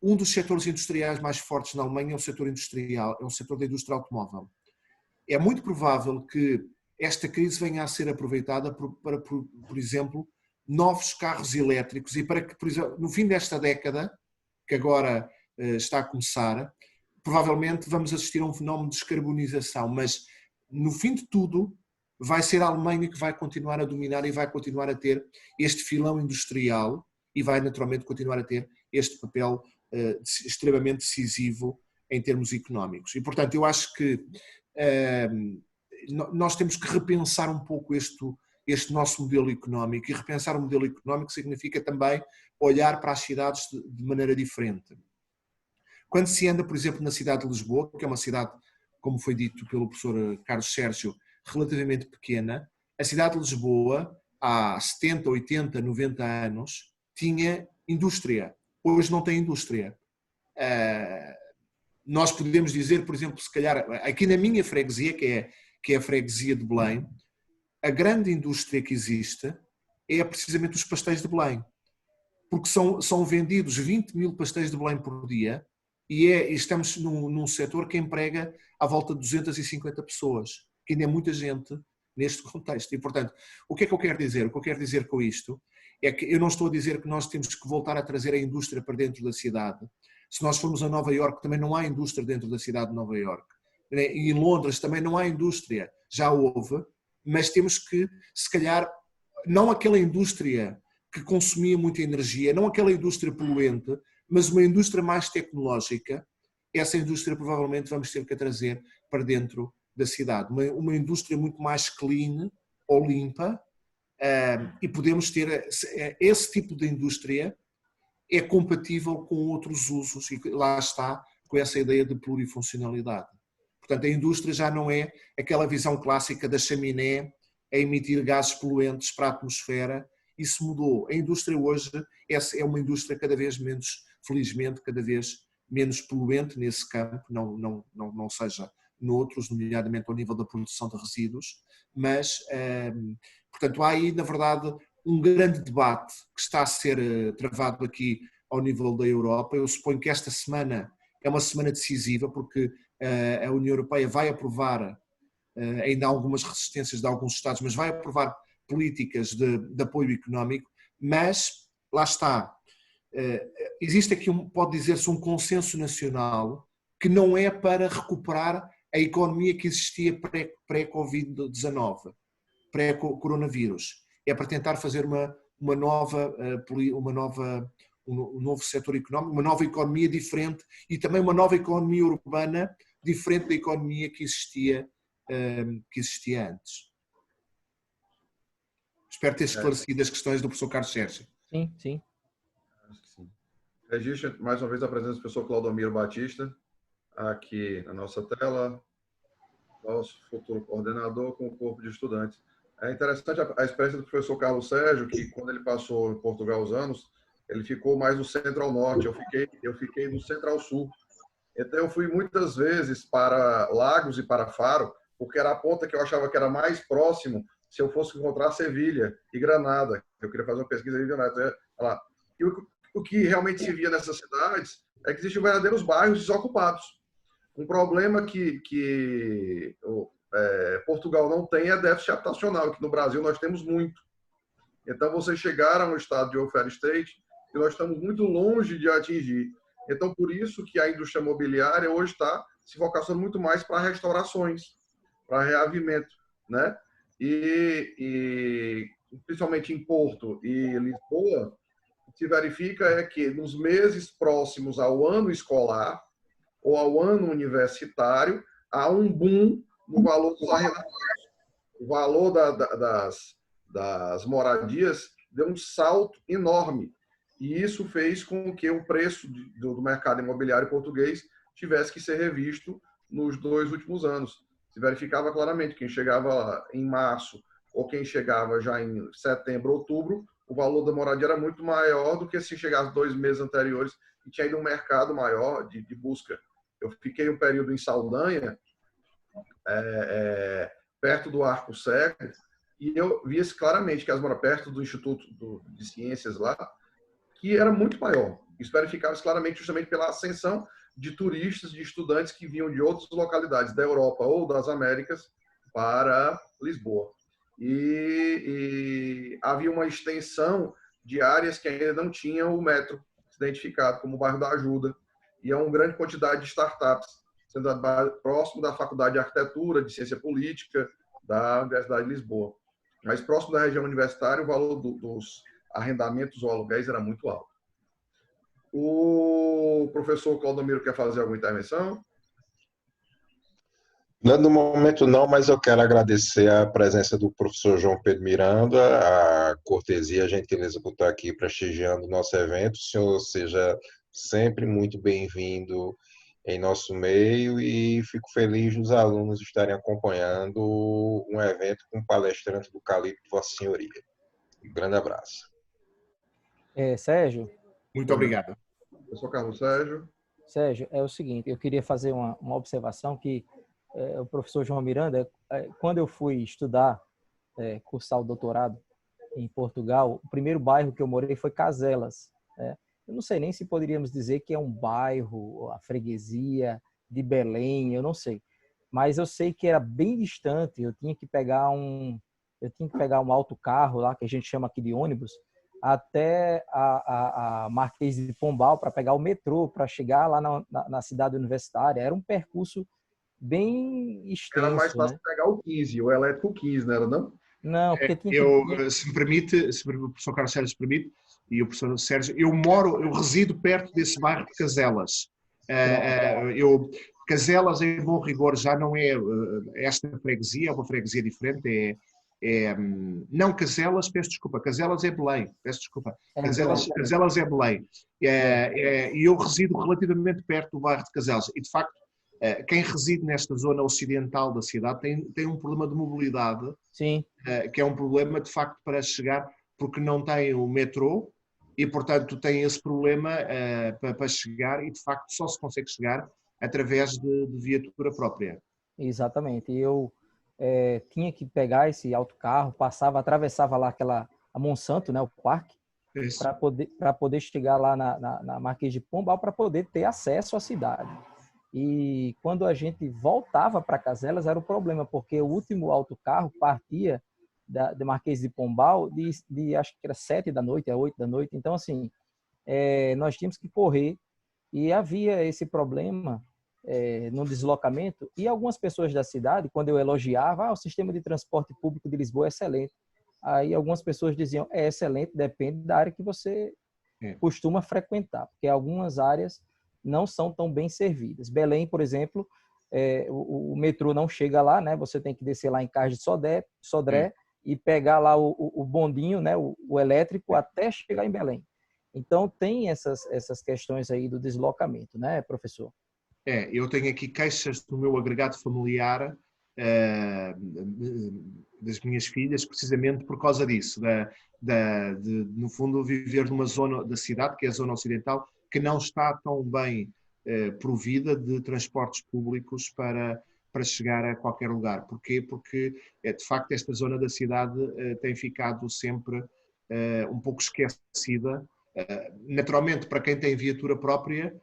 um dos setores industriais mais fortes na Alemanha é o setor industrial, é o setor da indústria automóvel. É muito provável que esta crise venha a ser aproveitada para, por exemplo, novos carros elétricos e para que, por exemplo, no fim desta década, que agora está a começar, provavelmente vamos assistir a um fenómeno de descarbonização, mas no fim de tudo vai ser a Alemanha que vai continuar a dominar e vai continuar a ter este filão industrial e vai naturalmente continuar a ter este papel extremamente decisivo em termos económicos. E, portanto, eu acho que nós temos que repensar um pouco este nosso modelo económico, e repensar o modelo económico significa também olhar para as cidades de maneira diferente. Quando se anda, por exemplo, na cidade de Lisboa, que é uma cidade, como foi dito pelo professor Carlos Sérgio, relativamente pequena, a cidade de Lisboa, há 70, 80, 90 anos, tinha indústria. Hoje não tem indústria. Nós podemos dizer, por exemplo, se calhar, aqui na minha freguesia, que é a freguesia de Belém, a grande indústria que existe é precisamente os pastéis de Belém. Porque são vendidos 20 mil pastéis de Belém por dia e estamos num setor que emprega à volta de 250 pessoas, que ainda é muita gente neste contexto. E, portanto, o que é que eu quero dizer? O que eu quero dizer com isto é que eu não estou a dizer que nós temos que voltar a trazer a indústria para dentro da cidade. Se nós formos a Nova Iorque, também não há indústria dentro da cidade de Nova Iorque. E em Londres também não há indústria. Já houve, mas temos que, se calhar, não aquela indústria que consumia muita energia, não aquela indústria poluente, mas uma indústria mais tecnológica. Essa indústria provavelmente vamos ter que a trazer para dentro da cidade. Uma indústria muito mais clean ou limpa, e podemos ter esse tipo de indústria é compatível com outros usos e lá está com essa ideia de plurifuncionalidade. Portanto, a indústria já não é aquela visão clássica da chaminé a emitir gases poluentes para a atmosfera. Isso mudou. A indústria hoje é uma indústria cada vez menos, felizmente, cada vez menos poluente nesse campo, não seja noutros, nomeadamente ao nível da produção de resíduos, mas, portanto, há aí, na verdade, um grande debate que está a ser travado aqui ao nível da Europa. Eu suponho que esta semana é uma semana decisiva, porque a União Europeia vai aprovar, ainda há algumas resistências de alguns Estados, mas vai aprovar políticas de apoio económico, mas, lá está, existe aqui, pode dizer-se, um consenso nacional que não é para recuperar a economia que existia pré-Covid-19, pré-coronavírus. É para tentar fazer um novo setor económico, uma nova economia diferente e também uma nova economia urbana diferente da economia que existia antes. Espero ter esclarecido as questões do professor Carlos Sérgio. Sim, sim. Acho que sim. Registro mais uma vez a presença do professor Claudomiro Batista, aqui na nossa tela, nosso futuro coordenador com o corpo de estudantes. É interessante a experiência do professor Carlos Sérgio, que quando ele passou em Portugal os anos, ele ficou mais no centro-norte, eu fiquei no central-sul. Então eu fui muitas vezes para Lagos e para Faro, porque era a ponta que eu achava que era mais próximo se eu fosse encontrar Sevilha e Granada. Eu queria fazer uma pesquisa em Granada. E o que realmente se via nessas cidades é que existem verdadeiros bairros desocupados. Um problema que Portugal não tem é déficit habitacional, que no Brasil nós temos muito. Então, vocês chegaram ao estado de welfare state e nós estamos muito longe de atingir. Então, por isso que a indústria imobiliária hoje está se vocacionando muito mais para restaurações, para reavimento, né? E principalmente em Porto e Lisboa, o que se verifica é que nos meses próximos ao ano escolar ou ao ano universitário, há um boom no valor dos arrendados. o valor das moradias deu um salto enorme. E isso fez com que o preço do mercado imobiliário português tivesse que ser revisto nos 2 últimos anos. Se verificava claramente quem chegava em março ou quem chegava já em setembro, outubro, o valor da moradia era muito maior do que se chegasse 2 meses anteriores e tinha ido um mercado maior de busca. Eu fiquei um período em Saldanha, perto do Arco Cego, e eu via claramente que as moradas perto do Instituto de Ciências lá, que era muito maior. Isso verificava claramente justamente pela ascensão de turistas, de estudantes que vinham de outras localidades da Europa ou das Américas para Lisboa. E havia uma extensão de áreas que ainda não tinham o metro identificado, como o bairro da Ajuda, e uma grande quantidade de startups, sendo próximo da Faculdade de Arquitetura, de Ciência Política, da Universidade de Lisboa. Mas próximo da região universitária, o valor dos arrendamentos ou aluguéis era muito alto. O professor Claudomiro quer fazer alguma intervenção? No momento não, mas eu quero agradecer a presença do professor João Pedro Miranda, a cortesia, a gentileza por estar aqui prestigiando o nosso evento. O senhor seja sempre muito bem-vindo em nosso meio e fico feliz dos alunos estarem acompanhando um evento com palestrante do calibre de Vossa Senhoria. Um grande abraço. Sérgio? Muito obrigado. Professor Carlos Sérgio. Sérgio, é o seguinte, eu queria fazer uma observação que o professor João Miranda, quando eu fui estudar, cursar o doutorado em Portugal, o primeiro bairro que eu morei foi Caselas. Eu não sei nem se poderíamos dizer que é um bairro, a freguesia de Belém, eu não sei. Mas eu sei que era bem distante, eu tinha que pegar um autocarro lá, que a gente chama aqui de ônibus, até a Marquês de Pombal para pegar o metrô, para chegar lá na cidade universitária. Era um percurso bem extenso. Era mais fácil pegar o 15, o elétrico 15, não era não? Não, porque se me permite, se o professor Carlos Sérgio se permite, e o professor Sérgio, eu resido perto desse bairro de Caselas. Caselas, em bom rigor, já não é esta freguesia, é uma freguesia diferente, não Caselas, peço desculpa, Caselas é Belém, peço desculpa, Caselas é Belém, e eu resido relativamente perto do bairro de Caselas, e de facto, quem reside nesta zona ocidental da cidade tem um problema de mobilidade, sim, que é um problema de facto para chegar, porque não tem o metrô, e portanto tem esse problema para chegar, e de facto só se consegue chegar através de viatura própria. Exatamente, eu tinha que pegar esse autocarro, atravessava lá a Monsanto, né, o parque, para poder chegar lá na Marquês de Pombal, para poder ter acesso à cidade. E quando a gente voltava para Caselas era o problema, porque o último autocarro partia da Marquês de Pombal de acho que era 7 da noite, 8 da noite. Então, assim, nós tínhamos que correr e havia esse problema no deslocamento. E algumas pessoas da cidade, quando eu elogiava, o sistema de transporte público de Lisboa é excelente. Aí algumas pessoas diziam, é excelente, depende da área que você costuma frequentar, porque algumas áreas não são tão bem servidas. Belém, por exemplo, o metrô não chega lá, né? Você tem que descer lá em Cais de Sodré e pegar lá o bondinho, né? O elétrico até chegar em Belém. Então, tem essas questões aí do deslocamento, né, professor? Eu tenho aqui queixas do meu agregado familiar, das minhas filhas, precisamente por causa disso, de, no fundo, viver numa zona da cidade, que é a zona ocidental, que não está tão bem provida de transportes públicos para chegar a qualquer lugar. Porquê? Porque, de facto, esta zona da cidade tem ficado sempre um pouco esquecida. Naturalmente, para quem tem viatura própria,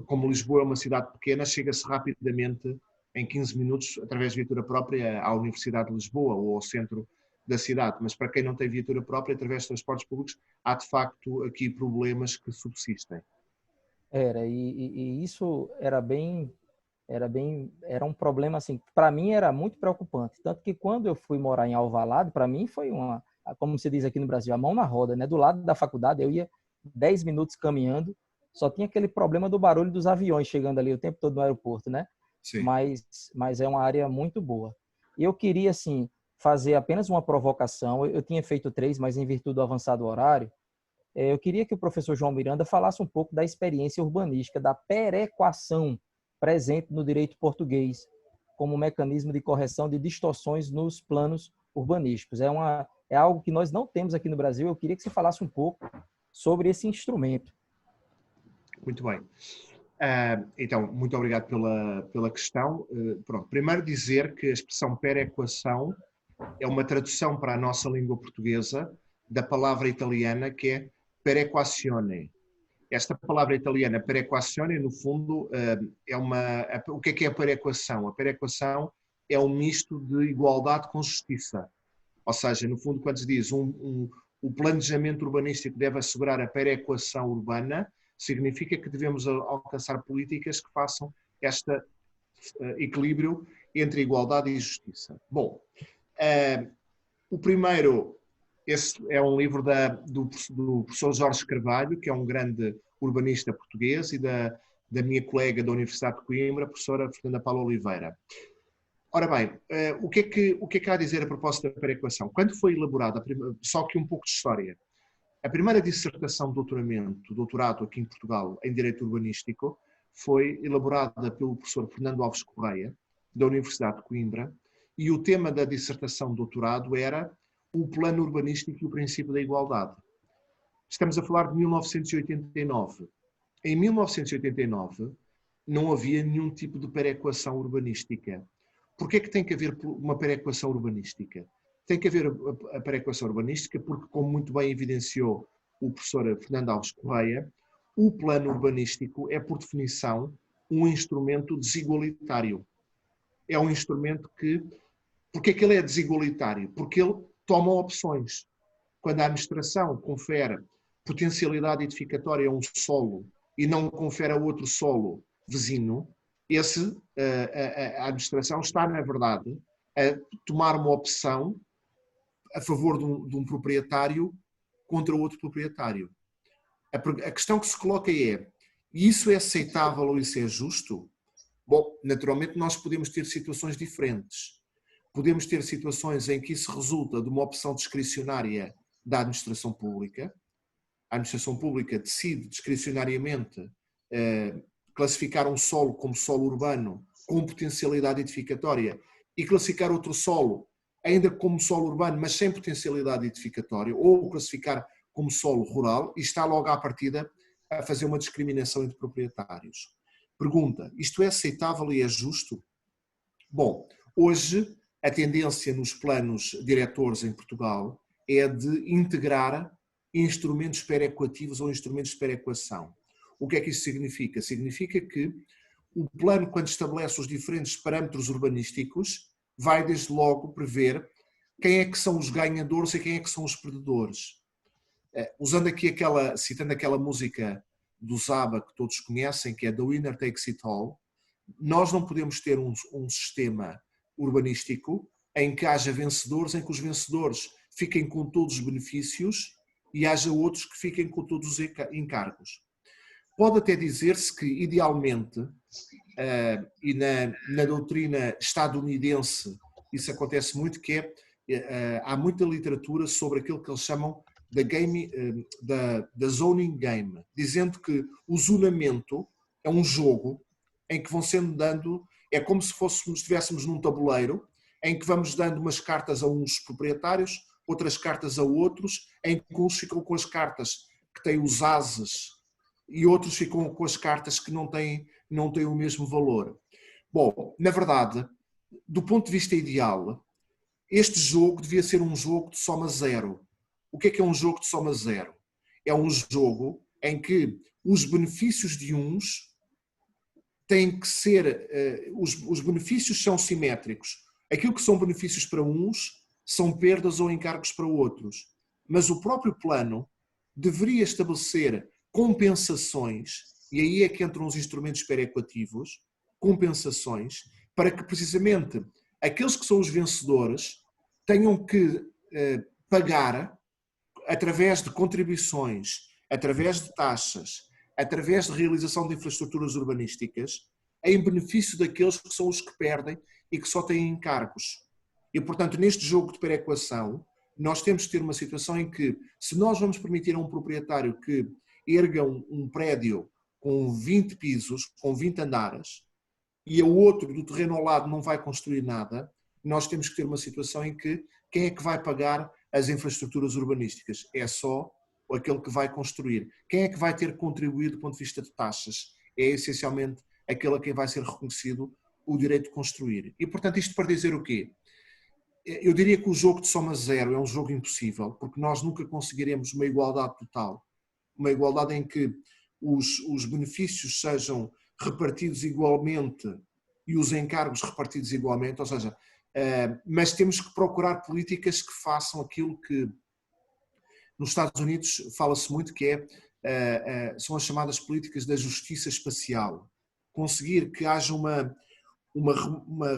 como Lisboa é uma cidade pequena, chega-se rapidamente, em 15 minutos, através de viatura própria, à Universidade de Lisboa ou ao centro da cidade. Mas para quem não tem viatura própria, através de transportes públicos, há de facto aqui problemas que subsistem. E isso era um problema, assim, para mim era muito preocupante. Tanto que quando eu fui morar em Alvalade, para mim foi como se diz aqui no Brasil, a mão na roda, né? Do lado da faculdade, eu ia 10 minutos caminhando, só tinha aquele problema do barulho dos aviões chegando ali o tempo todo no aeroporto, né? Sim. Mas é uma área muito boa. E eu queria, assim, fazer apenas uma provocação. Eu tinha feito 3, mas em virtude do avançado horário, eu queria que o professor João Miranda falasse um pouco da experiência urbanística, da perequação presente no direito português, como mecanismo de correção de distorções nos planos urbanísticos. É algo que nós não temos aqui no Brasil. Eu queria que você falasse um pouco sobre esse instrumento. Muito bem. Então, muito obrigado pela questão. Pronto, primeiro dizer que a expressão perequação é uma tradução para a nossa língua portuguesa da palavra italiana que é perequazione. Esta palavra italiana, perequazione, no fundo, o que é a perequação? A perequação é um misto de igualdade com justiça. Ou seja, no fundo, quando se diz o planejamento urbanístico deve assegurar a perequação urbana, significa que devemos alcançar políticas que façam este equilíbrio entre igualdade e justiça. Bom, o primeiro, esse é um livro do professor Jorge Carvalho, que é um grande urbanista português, e da minha colega da Universidade de Coimbra, a professora Fernanda Paula Oliveira. Ora bem, o que é que há a dizer a propósito da perequação? Quando foi elaborada, só que um pouco de história, a primeira dissertação de doutorado aqui em Portugal em Direito Urbanístico foi elaborada pelo professor Fernando Alves Correia, da Universidade de Coimbra, e o tema da dissertação de doutorado era o plano urbanístico e o princípio da igualdade. Estamos a falar de 1989. Em 1989 não havia nenhum tipo de perequação urbanística. Porquê é que tem que haver uma perequação urbanística? Tem que haver a perequação urbanística porque, como muito bem evidenciou o professor Fernando Alves Correia, o plano urbanístico é, por definição, um instrumento desigualitário. É um instrumento que... Porquê é que ele é desigualitário? Porque ele toma opções. Quando a administração confere potencialidade edificatória a um solo e não confere a outro solo vizinho, a administração está, na verdade, a tomar uma opção a favor de um proprietário contra outro proprietário. A questão que se coloca é, isso é aceitável ou isso é justo? Bom, naturalmente nós podemos ter situações diferentes. Podemos ter situações em que isso resulta de uma opção discricionária da administração pública. A administração pública decide discricionariamente classificar um solo como solo urbano com potencialidade edificatória e classificar outro solo ainda como solo urbano, mas sem potencialidade edificatória, ou classificar como solo rural, e está logo à partida a fazer uma discriminação entre proprietários. Pergunta, isto é aceitável e é justo? Bom, hoje a tendência nos planos diretores em Portugal é de integrar instrumentos perequativos ou instrumentos de perequação. O que é que isso significa? Significa que o plano, quando estabelece os diferentes parâmetros urbanísticos, vai desde logo prever quem é que são os ganhadores e quem é que são os perdedores. Usando aqui citando aquela música do Zaba que todos conhecem, que é The Winner Takes It All, nós não podemos ter um sistema urbanístico em que haja vencedores, em que os vencedores fiquem com todos os benefícios e haja outros que fiquem com todos os encargos. Pode até dizer-se que, idealmente, e na doutrina estadunidense isso acontece muito, que há muita literatura sobre aquilo que eles chamam da zoning game, dizendo que o zonamento é um jogo em que vão sendo dando, é como se estivéssemos num tabuleiro, em que vamos dando umas cartas a uns proprietários, outras cartas a outros, em que uns ficam com as cartas que têm os ases e outros ficam com as cartas que não têm o mesmo valor. Bom, na verdade, do ponto de vista ideal, este jogo devia ser um jogo de soma zero. O que é um jogo de soma zero? É um jogo em que os benefícios de uns têm que ser... os benefícios são simétricos. Aquilo que são benefícios para uns são perdas ou encargos para outros. Mas o próprio plano deveria estabelecer compensações, e aí é que entram os instrumentos perequativos, compensações, para que precisamente aqueles que são os vencedores tenham que pagar, através de contribuições, através de taxas, através de realização de infraestruturas urbanísticas, em benefício daqueles que são os que perdem e que só têm encargos. E, portanto, neste jogo de perequação, nós temos que ter uma situação em que, se nós vamos permitir a um proprietário que erga um prédio com 20 pisos, com 20 andares, e o outro do terreno ao lado não vai construir nada, nós temos que ter uma situação em que quem é que vai pagar as infraestruturas urbanísticas? É só aquele que vai construir. Quem é que vai ter contribuído do ponto de vista de taxas? É essencialmente aquele a quem vai ser reconhecido o direito de construir. E, portanto, isto para dizer o quê? Eu diria que o jogo de soma zero é um jogo impossível, porque nós nunca conseguiremos uma igualdade total. Uma igualdade em que os benefícios sejam repartidos igualmente e os encargos repartidos igualmente, ou seja, mas temos que procurar políticas que façam aquilo que nos Estados Unidos fala-se muito, que são as chamadas políticas da justiça espacial. Conseguir que haja uma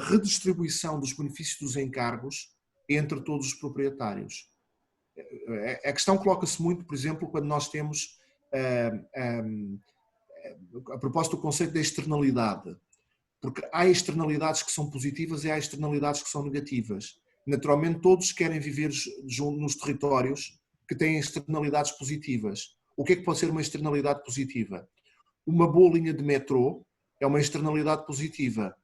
redistribuição dos benefícios dos encargos entre todos os proprietários. A questão coloca-se muito, por exemplo, quando nós temos a propósito do conceito da externalidade, porque há externalidades que são positivas e há externalidades que são negativas. Naturalmente, todos querem viver nos territórios que têm externalidades positivas. O que é que pode ser uma externalidade positiva? Uma boa linha de metrô é uma externalidade positiva.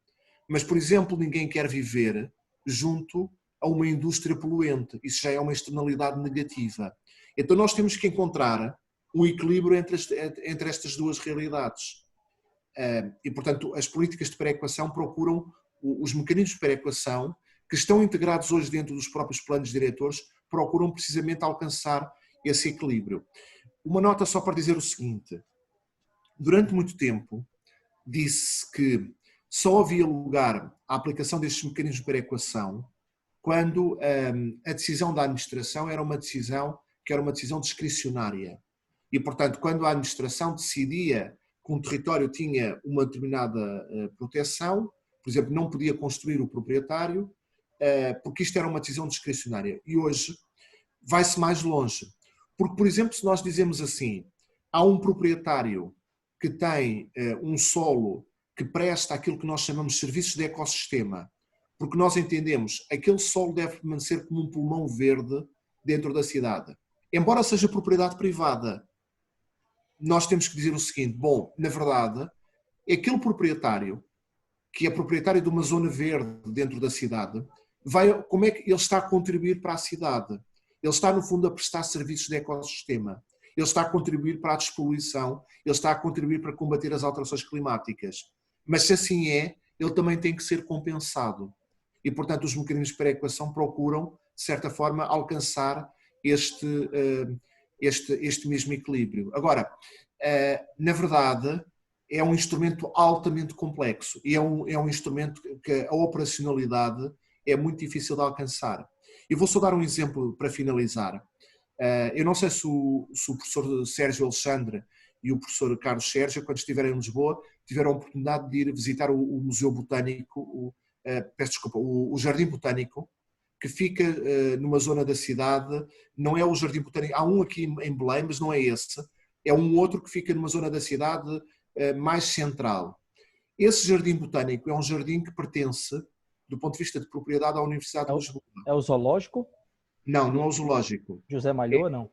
Mas, por exemplo, ninguém quer viver junto a uma indústria poluente. Isso já é uma externalidade negativa. Então nós temos que encontrar um equilíbrio entre estas duas realidades. E, portanto, as políticas de perequação procuram os mecanismos de perequação que estão integrados hoje dentro dos próprios planos diretores, procuram precisamente alcançar esse equilíbrio. Uma nota só para dizer o seguinte: durante muito tempo disse que só havia lugar à aplicação destes mecanismos de perequação quando a decisão da administração era uma decisão que era uma decisão discricionária. E, portanto, quando a administração decidia que um território tinha uma determinada proteção, por exemplo, não podia construir o proprietário, porque isto era uma decisão discricionária. E hoje vai-se mais longe. Porque, por exemplo, se nós dizemos assim, há um proprietário que tem um solo que presta aquilo que nós chamamos de serviços de ecossistema, porque nós entendemos que aquele solo deve permanecer como um pulmão verde dentro da cidade. Embora seja propriedade privada, nós temos que dizer o seguinte: bom, na verdade, aquele proprietário, que é proprietário de uma zona verde dentro da cidade, como é que ele está a contribuir para a cidade? Ele está, no fundo, a prestar serviços de ecossistema. Ele está a contribuir para a despoluição, ele está a contribuir para combater as alterações climáticas. Mas se assim é, ele também tem que ser compensado. E, portanto, os mecanismos de perequação procuram, de certa forma, alcançar este mesmo equilíbrio. Agora, na verdade, é um instrumento altamente complexo e é um instrumento que a operacionalidade é muito difícil de alcançar. Eu vou só dar um exemplo para finalizar. Eu não sei se o professor Sérgio Alexandre e o professor Carlos Sérgio, quando estiverem em Lisboa, tiveram a oportunidade de ir visitar o Museu Botânico, o Jardim Botânico, que fica numa zona da cidade. Não é o Jardim Botânico, há um aqui em Belém, mas não é esse. É um outro que fica numa zona da cidade mais central. Esse Jardim Botânico é um jardim que pertence, do ponto de vista de propriedade, à Universidade de Lisboa. É o zoológico? Não, não é o zoológico. José Malhoa, não?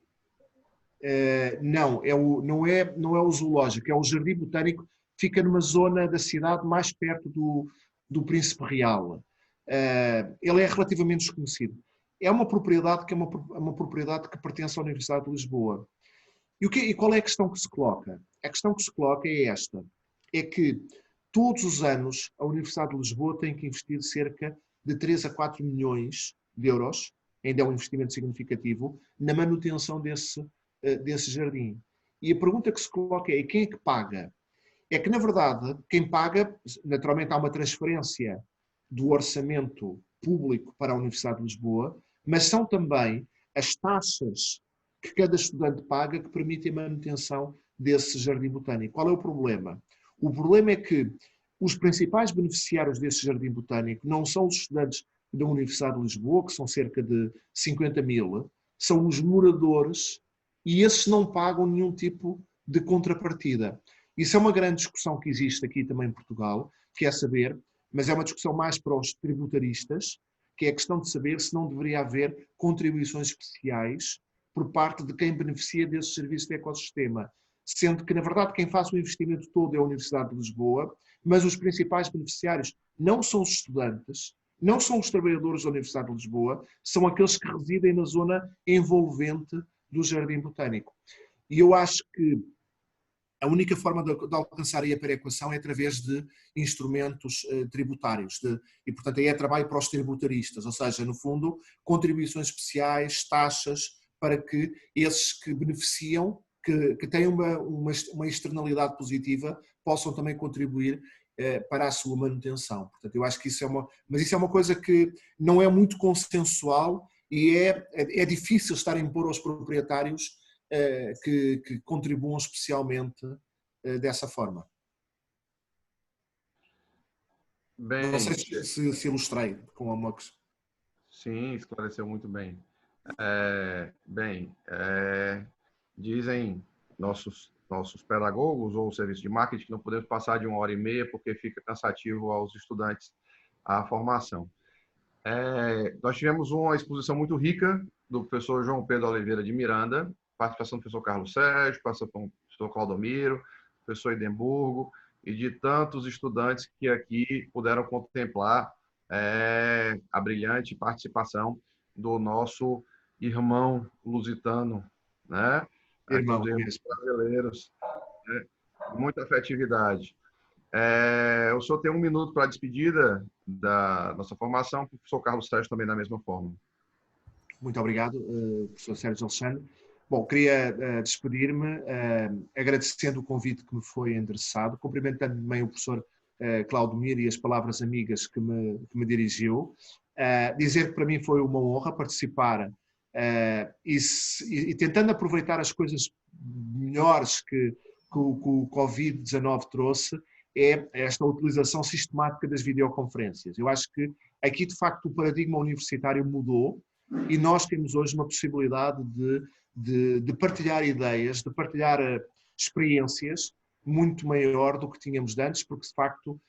Não é o zoológico, é o Jardim Botânico, fica numa zona da cidade mais perto do Príncipe Real. Ele é relativamente desconhecido. É uma propriedade que uma propriedade que pertence à Universidade de Lisboa. E qual é a questão que se coloca? A questão que se coloca é esta: é que todos os anos a Universidade de Lisboa tem que investir cerca de 3 a 4 milhões de euros, ainda é um investimento significativo, na manutenção desse jardim. E a pergunta que se coloca é: quem é que paga? É que, na verdade, quem paga, naturalmente há uma transferência do orçamento público para a Universidade de Lisboa, mas são também as taxas que cada estudante paga que permitem a manutenção desse jardim botânico. Qual é o problema? O problema é que os principais beneficiários desse jardim botânico não são os estudantes da Universidade de Lisboa, que são cerca de 50 mil, são os moradores, e esses não pagam nenhum tipo de contrapartida. Isso é uma grande discussão que existe aqui também em Portugal, que é saber, mas é uma discussão mais para os tributaristas, que é a questão de saber se não deveria haver contribuições especiais por parte de quem beneficia desse serviço de ecossistema, sendo que, na verdade, quem faz o investimento todo é a Universidade de Lisboa, mas os principais beneficiários não são os estudantes, não são os trabalhadores da Universidade de Lisboa, são aqueles que residem na zona envolvente do Jardim Botânico. E eu acho que a única forma de alcançar aí a perequação é através de instrumentos tributários. E, portanto, aí é trabalho para os tributaristas, ou seja, no fundo, contribuições especiais, taxas, para que esses que beneficiam, que têm uma externalidade positiva, possam também contribuir para a sua manutenção. Portanto, eu acho que mas isso é uma coisa que não é muito consensual e é difícil estar a impor aos proprietários que contribuam especialmente dessa forma. Bem, não sei se ilustrei com a Mox. Sim, esclareceu muito bem. Dizem nossos pedagogos ou o serviço de marketing que não podemos passar de 1h30 porque fica cansativo aos estudantes a formação. Nós tivemos uma exposição muito rica do professor João Pedro Oliveira de Miranda, participação do professor Carlos Sérgio, participação do professor Claudomiro, professor Edemburgo e de tantos estudantes que aqui puderam contemplar a brilhante participação do nosso irmão lusitano, né? Irmão, dos irmãos brasileiros, né? Muita afetividade. O senhor tem 1 minuto para a despedida da nossa formação, o professor Carlos Sérgio também da mesma forma. Muito obrigado, professor Sérgio Alexandre. Bom, queria despedir-me agradecendo o convite que me foi endereçado, cumprimentando também o professor Claudomiro e as palavras amigas que me dirigiu. Dizer que para mim foi uma honra participar e tentando aproveitar as coisas melhores que o Covid-19 trouxe, é esta utilização sistemática das videoconferências. Eu acho que aqui, de facto, o paradigma universitário mudou e nós temos hoje uma possibilidade de partilhar ideias, de partilhar experiências muito maior do que tínhamos antes, porque, de facto,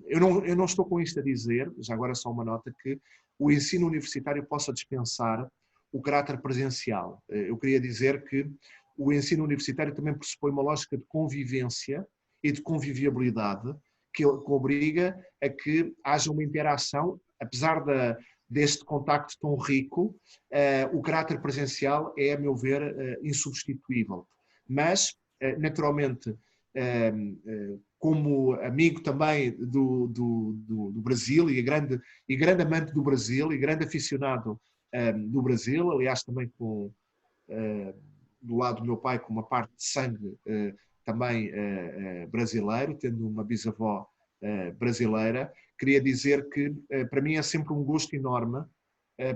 eu não estou com isto a dizer, já agora só uma nota, que o ensino universitário possa dispensar o caráter presencial. Eu queria dizer que o ensino universitário também pressupõe uma lógica de convivência e de conviviabilidade que obriga a que haja uma interação, apesar deste contacto tão rico, o caráter presencial é, a meu ver, insubstituível. Mas, naturalmente, como amigo também do Brasil e grande amante do Brasil e grande aficionado do Brasil, aliás também do lado do meu pai com uma parte de sangue também brasileiro, tendo uma bisavó brasileira, queria dizer que para mim é sempre um gosto enorme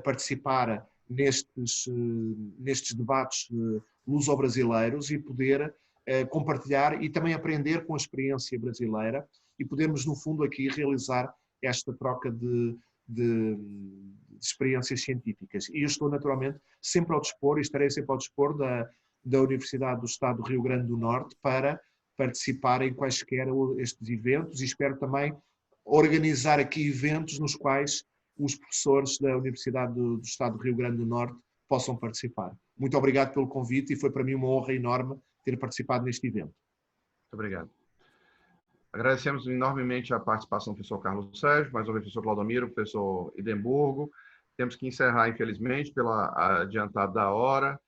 participar nestes debates luso-brasileiros e poder compartilhar e também aprender com a experiência brasileira e podermos, no fundo, aqui realizar esta troca de experiências científicas. E eu estou, naturalmente, sempre ao dispor e estarei sempre ao dispor da Universidade do Estado do Rio Grande do Norte para participar em quaisquer estes eventos e espero também organizar aqui eventos nos quais os professores da Universidade do Estado do Rio Grande do Norte possam participar. Muito obrigado pelo convite e foi para mim uma honra enorme ter participado neste evento. Muito obrigado. Agradecemos enormemente a participação do professor Carlos Sérgio, mais uma vez o professor Claudomiro, o professor Edemburgo. Temos que encerrar, infelizmente, pela adiantada da hora.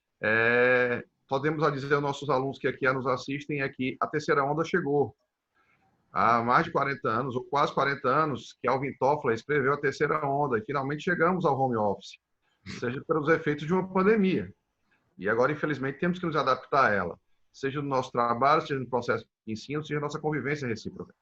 Podemos dizer aos nossos alunos que aqui nos assistem é que a terceira onda chegou. Há mais de 40 anos, ou quase 40 anos, que Alvin Toffler escreveu a terceira onda e finalmente chegamos ao home office, seja pelos efeitos de uma pandemia. E agora, infelizmente, temos que nos adaptar a ela, seja no nosso trabalho, seja no processo de ensino, seja na nossa convivência recíproca.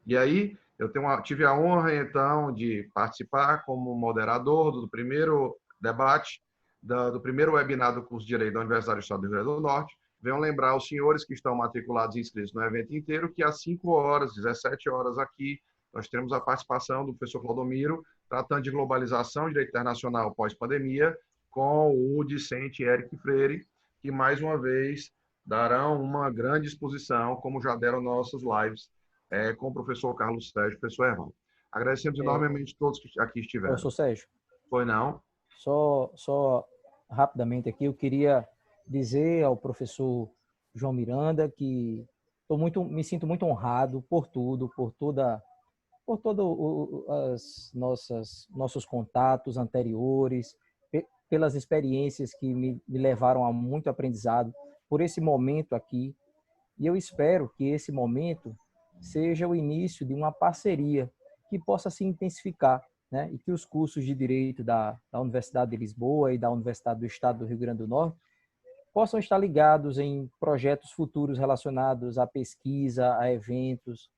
E aí, eu tive a honra, então, de participar como moderador do primeiro debate, do primeiro webinar do curso de Direito da Universidade do Estado do Rio Grande do Norte. Venham lembrar aos senhores que estão matriculados e inscritos no evento inteiro que às 5 horas, 17 horas aqui, nós teremos a participação do professor Claudomiro, tratando de globalização, direito internacional pós-pandemia, com o discente Eric Freire, que mais uma vez darão uma grande exposição, como já deram nossas lives, com o professor Carlos Sérgio e o professor Erval. Agradecemos enormemente todos que aqui estiveram. Professor Sérgio, Foi não? só rapidamente aqui, eu queria dizer ao professor João Miranda que me sinto muito honrado por tudo, por todo as nossos contatos anteriores, pelas experiências que me levaram a muito aprendizado, por esse momento aqui. E eu espero que esse momento seja o início de uma parceria que possa se intensificar, né? E que os cursos de Direito da Universidade de Lisboa e da Universidade do Estado do Rio Grande do Norte possam estar ligados em projetos futuros relacionados à pesquisa, a eventos,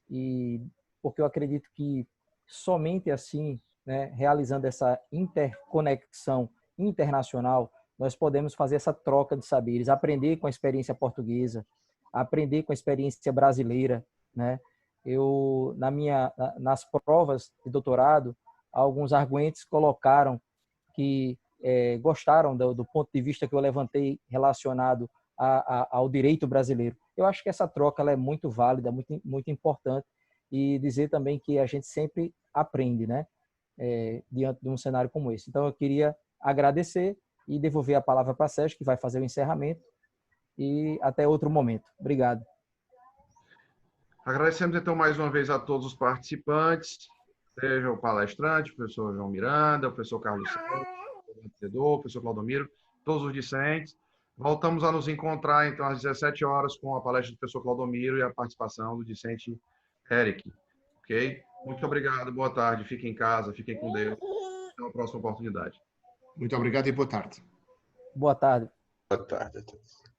e porque eu acredito que somente assim, né, realizando essa interconexão internacional, nós podemos fazer essa troca de saberes, aprender com a experiência portuguesa, aprender com a experiência brasileira, né? Nas provas de doutorado, alguns arguentes colocaram que gostaram do ponto de vista que eu levantei relacionado ao direito brasileiro. Eu acho que essa troca ela é muito válida, muito importante, e dizer também que a gente sempre aprende, né? Diante de um cenário como esse. Então, eu queria agradecer e devolver a palavra para a Sérgio, que vai fazer o encerramento, e até outro momento. Obrigado. Agradecemos, então, mais uma vez a todos os participantes, seja o palestrante, o professor João Miranda, o professor Carlos Sérgio, o professor Claudomiro, todos os discentes. Voltamos a nos encontrar, então, às 17 horas, com a palestra do professor Claudomiro e a participação do discente Eric. Ok? Muito obrigado, boa tarde, fiquem em casa, fiquem com Deus. Até uma próxima oportunidade. Muito obrigado e boa tarde. Boa tarde. Boa tarde a todos.